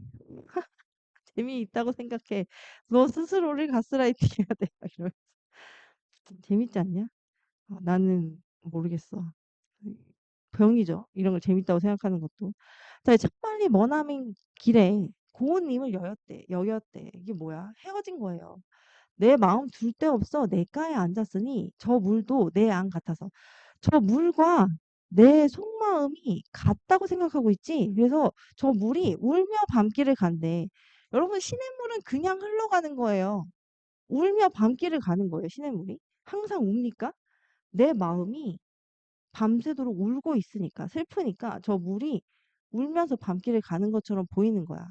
재미있다고 생각해. 너 스스로를 가스라이팅 해야 돼. 이러면서. 재밌지 않냐? 나는 모르겠어. 병이죠. 이런 걸 재밌다고 생각하는 것도. 자, 천만리 머나먼 길에 고운님을 여였대. 이게 뭐야? 헤어진 거예요. 내 마음 둘 데 없어 내가에 앉았으니 저 물도 내 안 같아서 저 물과 내 속마음이 같다고 생각하고 있지. 그래서 저 물이 울며 밤길을 간대. 여러분 시냇물은 그냥 흘러가는 거예요. 울며 밤길을 가는 거예요. 시냇물이. 항상 웁니까? 내 마음이 밤새도록 울고 있으니까 슬프니까 저 물이 울면서 밤길을 가는 것처럼 보이는 거야.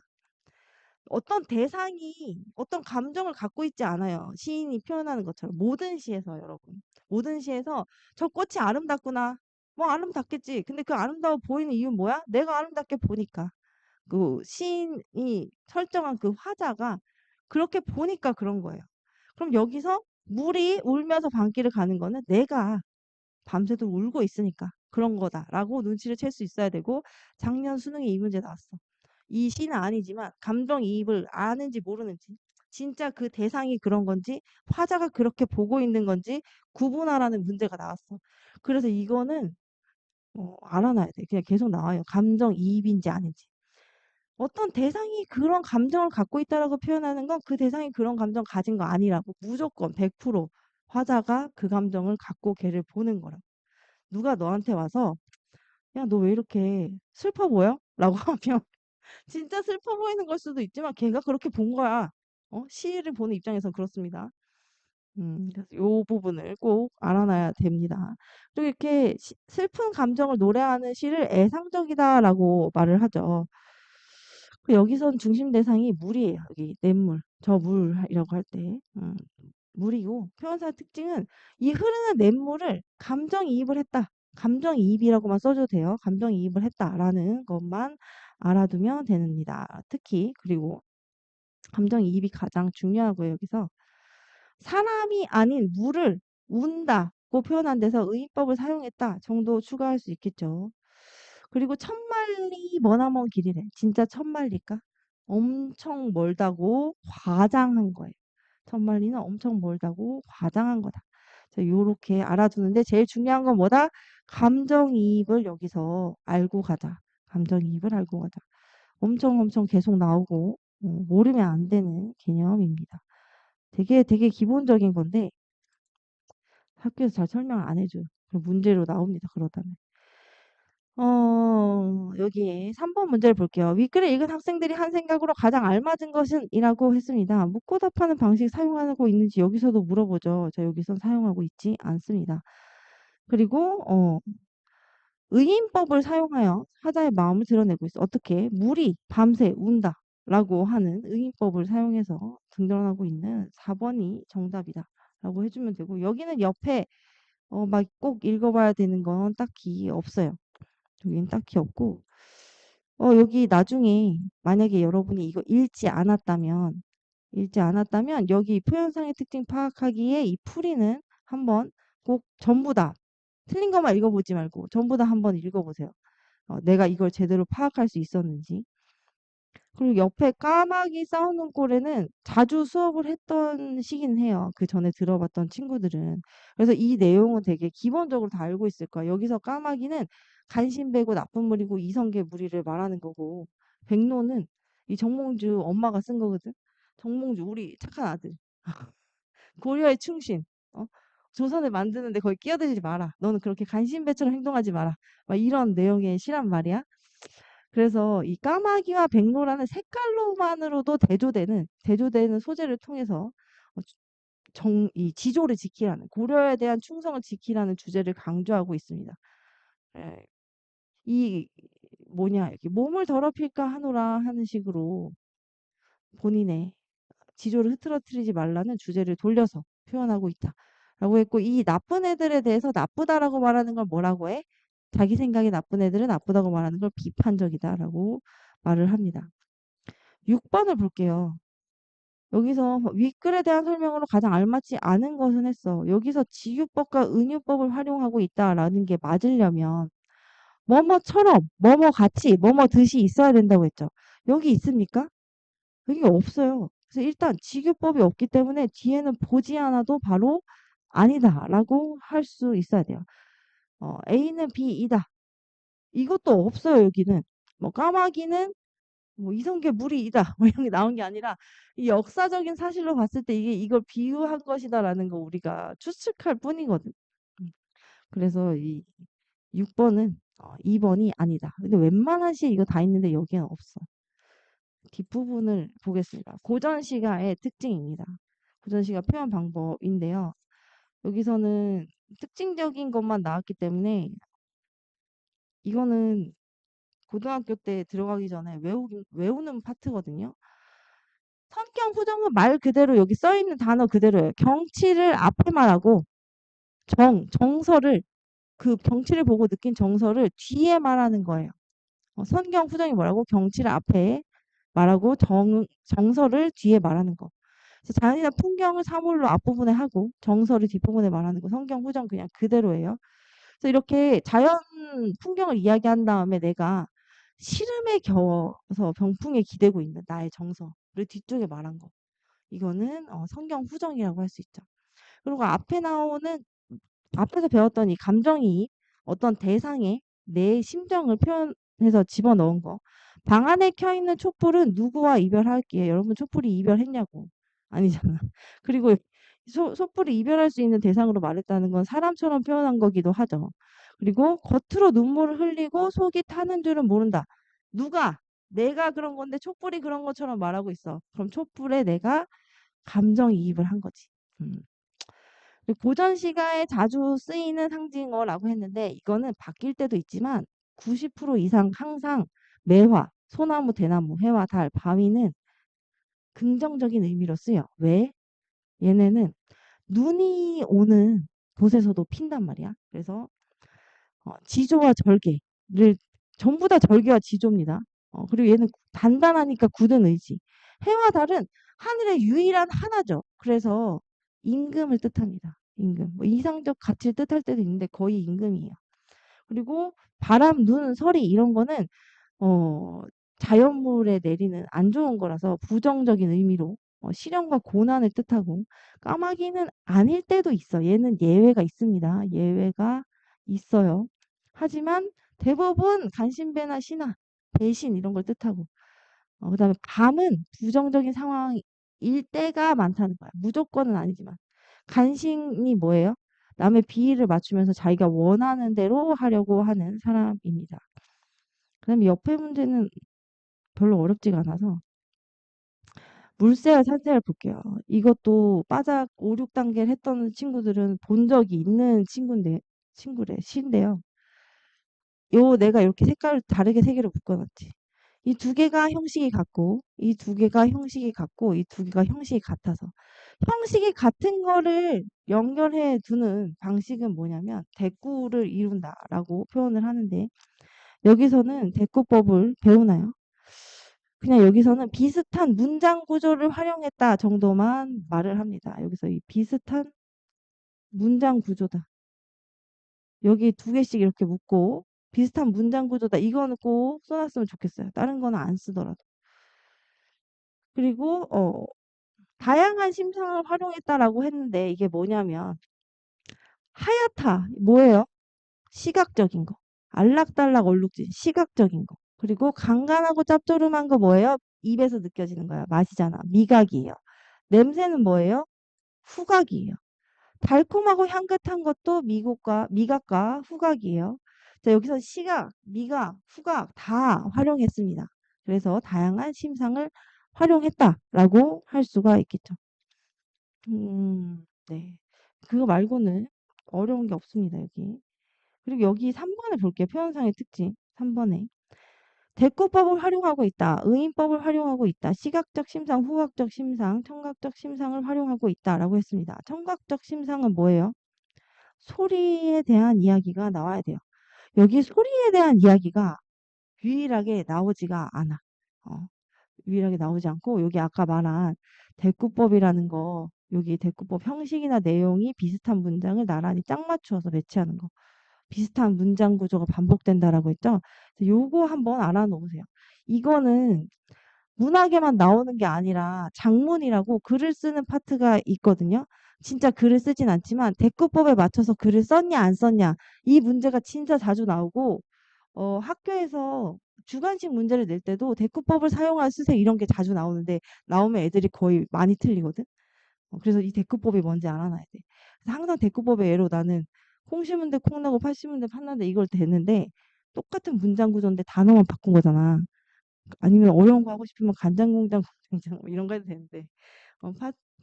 어떤 대상이 어떤 감정을 갖고 있지 않아요. 시인이 표현하는 것처럼. 모든 시에서 여러분. 모든 시에서 저 꽃이 아름답구나. 뭐 아름답겠지. 근데 그 아름다워 보이는 이유는 뭐야? 내가 아름답게 보니까. 그 시인이 설정한 그 화자가 그렇게 보니까 그런 거예요. 그럼 여기서 물이 울면서 밤길을 가는 거는 내가 밤새도록 울고 있으니까 그런 거다라고 눈치를 챌 수 있어야 되고 작년 수능에 이 문제 나왔어. 이 시는 아니지만 감정이입을 아는지 모르는지 진짜 그 대상이 그런 건지 화자가 그렇게 보고 있는 건지 구분하라는 문제가 나왔어. 그래서 이거는 알아놔야 돼. 그냥 계속 나와요. 감정이입인지 아닌지. 어떤 대상이 그런 감정을 갖고 있다라고 표현하는 건 그 대상이 그런 감정 가진 거 아니라고. 무조건 100% 화자가 그 감정을 갖고 걔를 보는 거라고. 누가 너한테 와서 야, 너 왜 이렇게 슬퍼 보여? 라고 하면 진짜 슬퍼 보이는 걸 수도 있지만 걔가 그렇게 본 거야. 시를 보는 입장에선 그렇습니다. 그래서 요 부분을 꼭 알아놔야 됩니다. 그리고 이렇게 슬픈 감정을 노래하는 시를 애상적이다라고 말을 하죠. 여기선 중심 대상이 물이에요. 여기 냇물, 저 물이라고 할 때. 물이고 표현사 특징은 이 흐르는 냇물을 감정이입을 했다. 감정이입이라고만 써줘도 돼요. 감정이입을 했다라는 것만 알아두면 됩니다. 특히 그리고 감정이입이 가장 중요하고요. 여기서 사람이 아닌 물을 운다고 표현한 데서 의인법을 사용했다 정도 추가할 수 있겠죠. 그리고 천만리 머나먼 길이래. 진짜 천만리일까? 엄청 멀다고 과장한 거예요. 천만리는 엄청 멀다고 과장한 거다. 자, 요렇게 알아두는데 제일 중요한 건 뭐다? 감정이입을 여기서 알고 가자. 감정이입을 알고 가자. 엄청 계속 나오고 모르면 안 되는 개념입니다. 되게 기본적인 건데 학교에서 잘 설명을 안 해줘요. 그럼 문제로 나옵니다. 그러다면. 여기 3번 문제를 볼게요. 윗글을 읽은 학생들이 한 생각으로 가장 알맞은 것은? 이라고 했습니다. 묻고 답하는 방식 사용하고 있는지 여기서도 물어보죠. 자, 여기선 사용하고 있지 않습니다. 그리고 의인법을 사용하여 화자의 마음을 드러내고 있어. 어떻게? 물이 밤새 운다 라고 하는 의인법을 사용해서 드러나고 있는 4번이 정답이다 라고 해주면 되고, 여기는 옆에 막 꼭 읽어봐야 되는 건 딱히 없어요. 여기는 딱히 없고, 여기 나중에 만약에 여러분이 이거 읽지 않았다면 여기 표현상의 특징 파악하기에 이 풀이는 한번 꼭 전부 다 틀린 것만 읽어보지 말고 전부 다 한번 읽어보세요. 내가 이걸 제대로 파악할 수 있었는지. 그리고 옆에 까마귀 싸우는 꼴에는 자주 수업을 했던 시긴 해요. 그 전에 들어봤던 친구들은. 그래서 이 내용은 되게 기본적으로 다 알고 있을 거야. 여기서 까마귀는 간신배고 나쁜 무리고 이성계 무리를 말하는 거고, 백로는 이 정몽주 엄마가 쓴 거거든. 정몽주 우리 착한 아들. 고려의 충신. 조선을 만드는데 거기 끼어들지 마라. 너는 그렇게 간신배처럼 행동하지 마라. 막 이런 내용의 시란 말이야. 그래서 이 까마귀와 백로라는 색깔로만으로도 대조되는 소재를 통해서 이 지조를 지키라는, 고려에 대한 충성을 지키라는 주제를 강조하고 있습니다. 예, 이 뭐냐, 이렇게 몸을 더럽힐까 하노라 하는 식으로 본인의 지조를 흐트러뜨리지 말라는 주제를 돌려서 표현하고 있다라고 했고, 이 나쁜 애들에 대해서 나쁘다라고 말하는 걸 뭐라고 해? 자기 생각에 나쁜 애들은 나쁘다고 말하는 걸 비판적이다라고 말을 합니다. 6번을 볼게요. 여기서 윗글에 대한 설명으로 가장 알맞지 않은 것은 했어. 여기서 직유법과 은유법을 활용하고 있다라는 게 맞으려면 뭐뭐처럼, 뭐뭐같이, 뭐뭐듯이 있어야 된다고 했죠. 여기 있습니까? 여기가 없어요. 그래서 일단 직유법이 없기 때문에 뒤에는 보지 않아도 바로 아니다라고 할 수 있어야 돼요. A는 B이다. 이것도 없어요. 여기는. 뭐 까마귀는 뭐 이성계 무리이다 뭐 이런 게 나온 게 아니라 이 역사적인 사실로 봤을 때 이게 이걸 비유한 것이다라는 거 우리가 추측할 뿐이거든. 그래서 이 6번은 2번이 아니다. 근데 웬만한 시에 이거 다 있는데 여기는 없어. 뒷부분을 보겠습니다. 고전시가의 특징입니다. 고전시가 표현 방법인데요. 여기서는 특징적인 것만 나왔기 때문에 이거는 고등학교 때 들어가기 전에 외우는 파트거든요. 성격 후정은 말 그대로 여기 써 있는 단어 그대로예요. 경치를 앞에 말하고 정서를, 그 경치를 보고 느낀 정서를 뒤에 말하는 거예요. 선경 후정이 뭐라고? 경치를 앞에 말하고 정서를 뒤에 말하는 거. 그래서 자연이나 풍경을 사물로 앞부분에 하고 정서를 뒷부분에 말하는 거. 성경 후정 그냥 그대로예요. 그래서 이렇게 자연 풍경을 이야기한 다음에 내가 시름에 겨워서 병풍에 기대고 있는 나의 정서를 뒤쪽에 말한 거. 이거는 성경 후정이라고 할 수 있죠. 그리고 앞에서 배웠던 이 감정이입, 어떤 대상에 내 심정을 표현해서 집어넣은 거. 방 안에 켜있는 촛불은 누구와 이별할기에? 여러분 촛불이 이별했냐고. 아니잖아. 그리고 촛불이 이별할 수 있는 대상으로 말했다는 건 사람처럼 표현한 거기도 하죠. 그리고 겉으로 눈물을 흘리고 속이 타는 줄은 모른다. 누가? 내가 그런 건데 촛불이 그런 것처럼 말하고 있어. 그럼 촛불에 내가 감정이입을 한 거지. 고전 시가에 자주 쓰이는 상징어라고 했는데 이거는 바뀔 때도 있지만 90% 이상 항상 매화, 소나무, 대나무, 해와 달, 바위는 긍정적인 의미로 쓰여. 왜? 얘네는 눈이 오는 곳에서도 핀단 말이야. 그래서 지조와 절개를 전부 다 절개와 지조입니다. 그리고 얘는 단단하니까 굳은 의지. 해와 달은 하늘의 유일한 하나죠. 그래서 임금을 뜻합니다. 임금. 뭐 이상적 가치를 뜻할 때도 있는데 거의 임금이에요. 그리고 바람, 눈, 서리 이런 거는 어, 자연물에 내리는 안 좋은 거라서 부정적인 의미로 시련과 고난을 뜻하고 까마귀는 아닐 때도 있어. 얘는 예외가 있습니다. 예외가 있어요. 하지만 대부분 간신배나 신화, 배신 이런 걸 뜻하고 그다음에 밤은 부정적인 상황일 때가 많다는 거야. 무조건은 아니지만. 간신이 뭐예요? 남의 비위를 맞추면서 자기가 원하는 대로 하려고 하는 사람입니다. 그다음에 옆에 문제는 별로 어렵지가 않아서 물세와 산세를 볼게요. 이것도 빠작 5, 6단계를 했던 친구들은 본 적이 있는 시인데요. 내가 이렇게 색깔을 다르게 세 개로 묶어놨지. 이 두 개가 형식이 같고, 이 두 개가 형식이 같고, 이 두 개가 형식이 같아서. 형식이 같은 거를 연결해 두는 방식은 뭐냐면 대꾸를 이룬다라고 표현을 하는데 여기서는 대꾸법을 배우나요? 그냥 여기서는 비슷한 문장 구조를 활용했다 정도만 말을 합니다. 여기서 이 비슷한 문장 구조다. 여기 두 개씩 이렇게 묶고 비슷한 문장 구조다. 이거는 꼭 써놨으면 좋겠어요. 다른 거는 안 쓰더라도. 그리고 다양한 심상을 활용했다라고 했는데 이게 뭐냐면 하얗다. 뭐예요? 시각적인 거. 알락달락 얼룩진 시각적인 거. 그리고 간간하고 짭조름한 거 뭐예요? 입에서 느껴지는 거야. 맛이잖아. 미각이에요. 냄새는 뭐예요? 후각이에요. 달콤하고 향긋한 것도 미각과 후각이에요. 자, 여기서 시각, 미각, 후각 다 활용했습니다. 그래서 다양한 심상을 활용했다라고 할 수가 있겠죠. 네. 그거 말고는 어려운 게 없습니다, 여기. 그리고 여기 3번에 볼게요. 표현상의 특징. 3번에. 대꾸법을 활용하고 있다. 의인법을 활용하고 있다. 시각적 심상, 후각적 심상, 청각적 심상을 활용하고 있다라고 했습니다. 청각적 심상은 뭐예요? 소리에 대한 이야기가 나와야 돼요. 여기 소리에 대한 이야기가 유일하게 나오지가 않아. 유일하게 나오지 않고 여기 아까 말한 대꾸법이라는 거 여기 대꾸법 형식이나 내용이 비슷한 문장을 나란히 짝 맞추어서 매치하는 거. 비슷한 문장 구조가 반복된다라고 했죠. 요거 한번 알아놓으세요. 이거는 문학에만 나오는 게 아니라 장문이라고 글을 쓰는 파트가 있거든요. 진짜 글을 쓰진 않지만 대꾸법에 맞춰서 글을 썼냐 안 썼냐 이 문제가 진짜 자주 나오고 학교에서 주관식 문제를 낼 때도 대꾸법을 사용한 수색 이런 게 자주 나오는데 나오면 애들이 거의 많이 틀리거든. 그래서 이 대꾸법이 뭔지 알아놔야 돼. 그래서 항상 대꾸법의 예로 나는 콩 심은 데 콩나고 팥 심은 데 팥난데 이걸 대는데 똑같은 문장 구조인데 단어만 바꾼 거잖아. 아니면 어려운 거 하고 싶으면 간장공장 공장장 뭐 이런 거 해도 되는데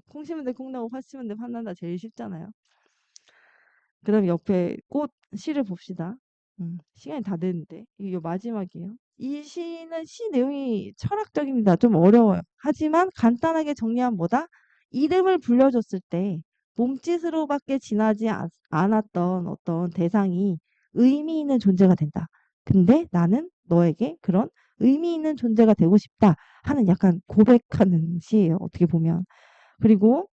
콩 심은 데 콩나고 팥 심은 데 팥난다 제일 쉽잖아요. 그 다음에 옆에 꽃 시를 봅시다. 시간이 다 됐는데 이게 마지막이에요. 이 시는 시 내용이 철학적입니다. 좀 어려워요. 하지만 간단하게 정리하면 뭐다? 이름을 불려줬을 때 몸짓으로밖에 지나지 않았던 어떤 대상이 의미 있는 존재가 된다. 근데 나는 너에게 그런 의미 있는 존재가 되고 싶다 하는 약간 고백하는 시예요. 어떻게 보면. 그리고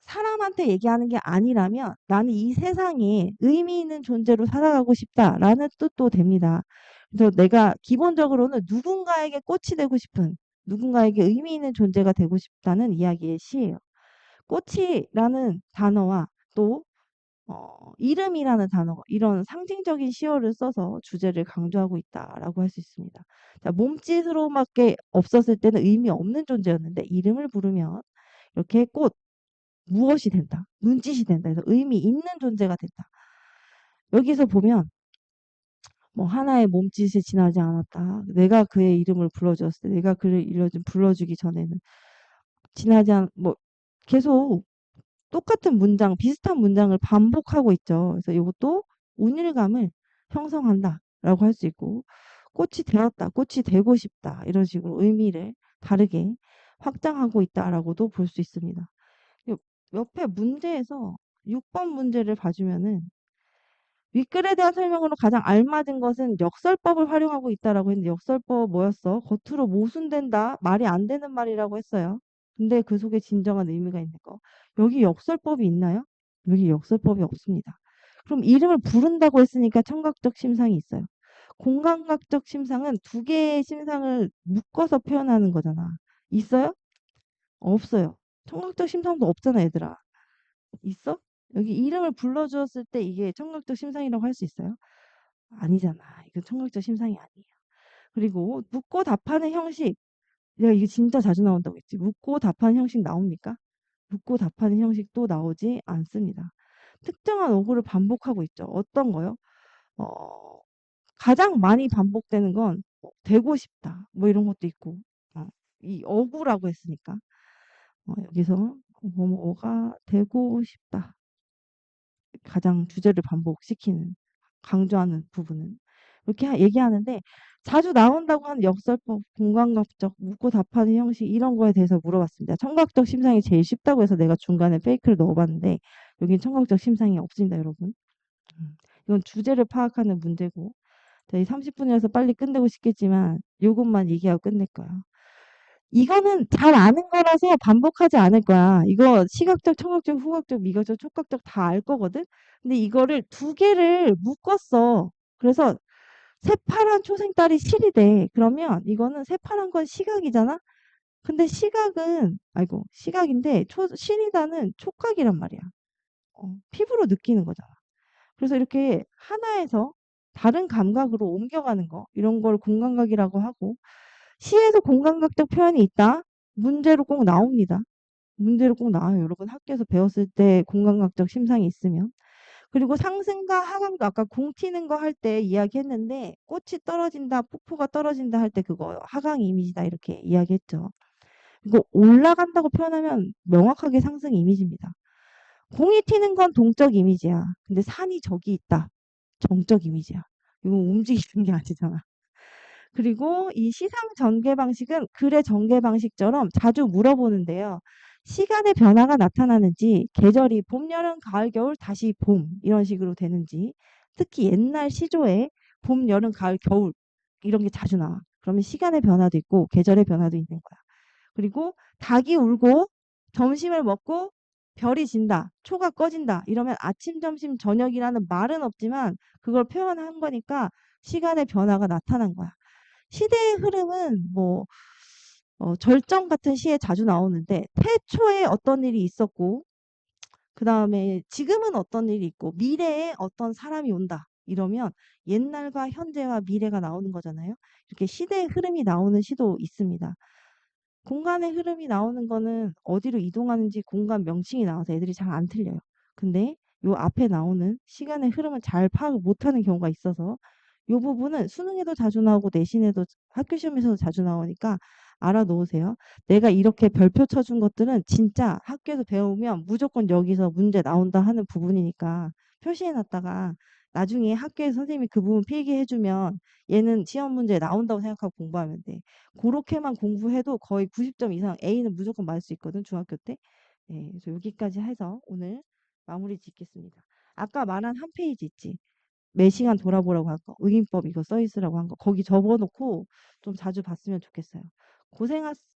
사람한테 얘기하는 게 아니라면 나는 이 세상에 의미 있는 존재로 살아가고 싶다라는 뜻도 됩니다. 그래서 내가 기본적으로는 누군가에게 꽃이 되고 싶은 누군가에게 의미 있는 존재가 되고 싶다는 이야기의 시예요. 꽃이라는 단어와 또 이름이라는 단어, 이런 상징적인 시어를 써서 주제를 강조하고 있다라고 할 수 있습니다. 자, 몸짓으로밖에 없었을 때는 의미 없는 존재였는데 이름을 부르면 이렇게 꽃, 무엇이 된다, 눈짓이 된다 해서 의미 있는 존재가 된다. 여기서 보면 뭐 하나의 몸짓이 지나지 않았다. 내가 그의 이름을 불러주었을 때, 내가 그를 불러주기 전에는 뭐 계속 똑같은 문장, 비슷한 문장을 반복하고 있죠. 그래서 이것도 운율감을 형성한다라고 할 수 있고, 꽃이 되었다, 꽃이 되고 싶다 이런 식으로 의미를 다르게 확장하고 있다라고도 볼 수 있습니다. 옆에 문제에서 6번 문제를 봐주면은 윗글에 대한 설명으로 가장 알맞은 것은 역설법을 활용하고 있다라고 했는데 역설법 뭐였어? 겉으로 모순된다, 말이 안 되는 말이라고 했어요. 근데 그 속에 진정한 의미가 있는 거. 여기 역설법이 있나요? 여기 역설법이 없습니다. 그럼 이름을 부른다고 했으니까 청각적 심상이 있어요. 공감각적 심상은 두 개의 심상을 묶어서 표현하는 거잖아. 있어요? 없어요. 청각적 심상도 없잖아, 얘들아. 있어? 여기 이름을 불러주었을 때 이게 청각적 심상이라고 할 수 있어요? 아니잖아. 이건 청각적 심상이 아니에요. 그리고 묻고 답하는 형식. 내가 이게 진짜 자주 나온다고 했지. 묻고 답하는 형식 나옵니까? 묻고 답하는 형식도 나오지 않습니다. 특정한 어구를 반복하고 있죠. 어떤 거요? 어, 가장 많이 반복되는 건 되고 싶다. 뭐 이런 것도 있고. 이 어구라고 했으니까. 여기서 뭐뭐가 되고 싶다. 가장 주제를 반복시키는, 강조하는 부분은 이렇게 얘기하는데 자주 나온다고 하는 역설법, 공감각적, 묻고 답하는 형식 이런 거에 대해서 물어봤습니다. 청각적 심상이 제일 쉽다고 해서 내가 중간에 페이크를 넣어봤는데 여긴 청각적 심상이 없습니다, 여러분. 이건 주제를 파악하는 문제고 저희 30분이라서 빨리 끝내고 싶겠지만 이것만 얘기하고 끝낼 거야. 이거는 잘 아는 거라서 반복하지 않을 거야. 이거 시각적, 청각적, 후각적, 미각적, 촉각적 다 알 거거든. 근데 이거를 두 개를 묶었어. 그래서 새파란 초생딸이 실이 돼. 그러면 이거는 새파란 건 시각이잖아. 근데 시각은 아이고 시각인데 실이다는 촉각이란 말이야. 피부로 느끼는 거잖아. 그래서 이렇게 하나에서 다른 감각으로 옮겨가는 거 이런 걸 공감각이라고 하고 시에서 공감각적 표현이 있다. 문제로 꼭 나옵니다. 문제로 꼭 나와요. 여러분 학교에서 배웠을 때 공감각적 심상이 있으면. 그리고 상승과 하강도 아까 공 튀는 거 할 때 이야기했는데 꽃이 떨어진다, 폭포가 떨어진다 할 때 그거 하강 이미지다 이렇게 이야기했죠. 이거 올라간다고 표현하면 명확하게 상승 이미지입니다. 공이 튀는 건 동적 이미지야. 근데 산이 저기 있다. 정적 이미지야. 이거 움직이는 게 아니잖아. 그리고 이 시상 전개 방식은 글의 전개 방식처럼 자주 물어보는데요. 시간의 변화가 나타나는지, 계절이 봄, 여름, 가을, 겨울, 다시 봄 이런 식으로 되는지, 특히 옛날 시조에 봄, 여름, 가을, 겨울 이런 게 자주 나와. 그러면 시간의 변화도 있고 계절의 변화도 있는 거야. 그리고 닭이 울고 점심을 먹고 별이 진다, 초가 꺼진다 이러면 아침, 점심, 저녁이라는 말은 없지만 그걸 표현한 거니까 시간의 변화가 나타난 거야. 시대의 흐름은 뭐 절정 같은 시에 자주 나오는데 태초에 어떤 일이 있었고 그 다음에 지금은 어떤 일이 있고 미래에 어떤 사람이 온다 이러면 옛날과 현재와 미래가 나오는 거잖아요. 이렇게 시대의 흐름이 나오는 시도 있습니다. 공간의 흐름이 나오는 거는 어디로 이동하는지 공간 명칭이 나와서 애들이 잘 안 틀려요. 근데 요 앞에 나오는 시간의 흐름을 잘 파악을 못하는 경우가 있어서 요 부분은 수능에도 자주 나오고 내신에도 학교 시험에서도 자주 나오니까 알아놓으세요. 내가 이렇게 별표 쳐준 것들은 진짜 학교에서 배우면 무조건 여기서 문제 나온다 하는 부분이니까 표시해놨다가 나중에 학교에서 선생님이 그 부분 필기해주면 얘는 시험 문제에 나온다고 생각하고 공부하면 돼. 그렇게만 공부해도 거의 90점 이상 A는 무조건 맞을 수 있거든, 중학교 때. 네, 그래서 여기까지 해서 오늘 마무리 짓겠습니다. 아까 말한 한 페이지 있지. 매 시간 돌아보라고 한 거, 의인법 이거 써 있으라고 한 거, 거기 접어놓고 좀 자주 봤으면 좋겠어요. 고생하,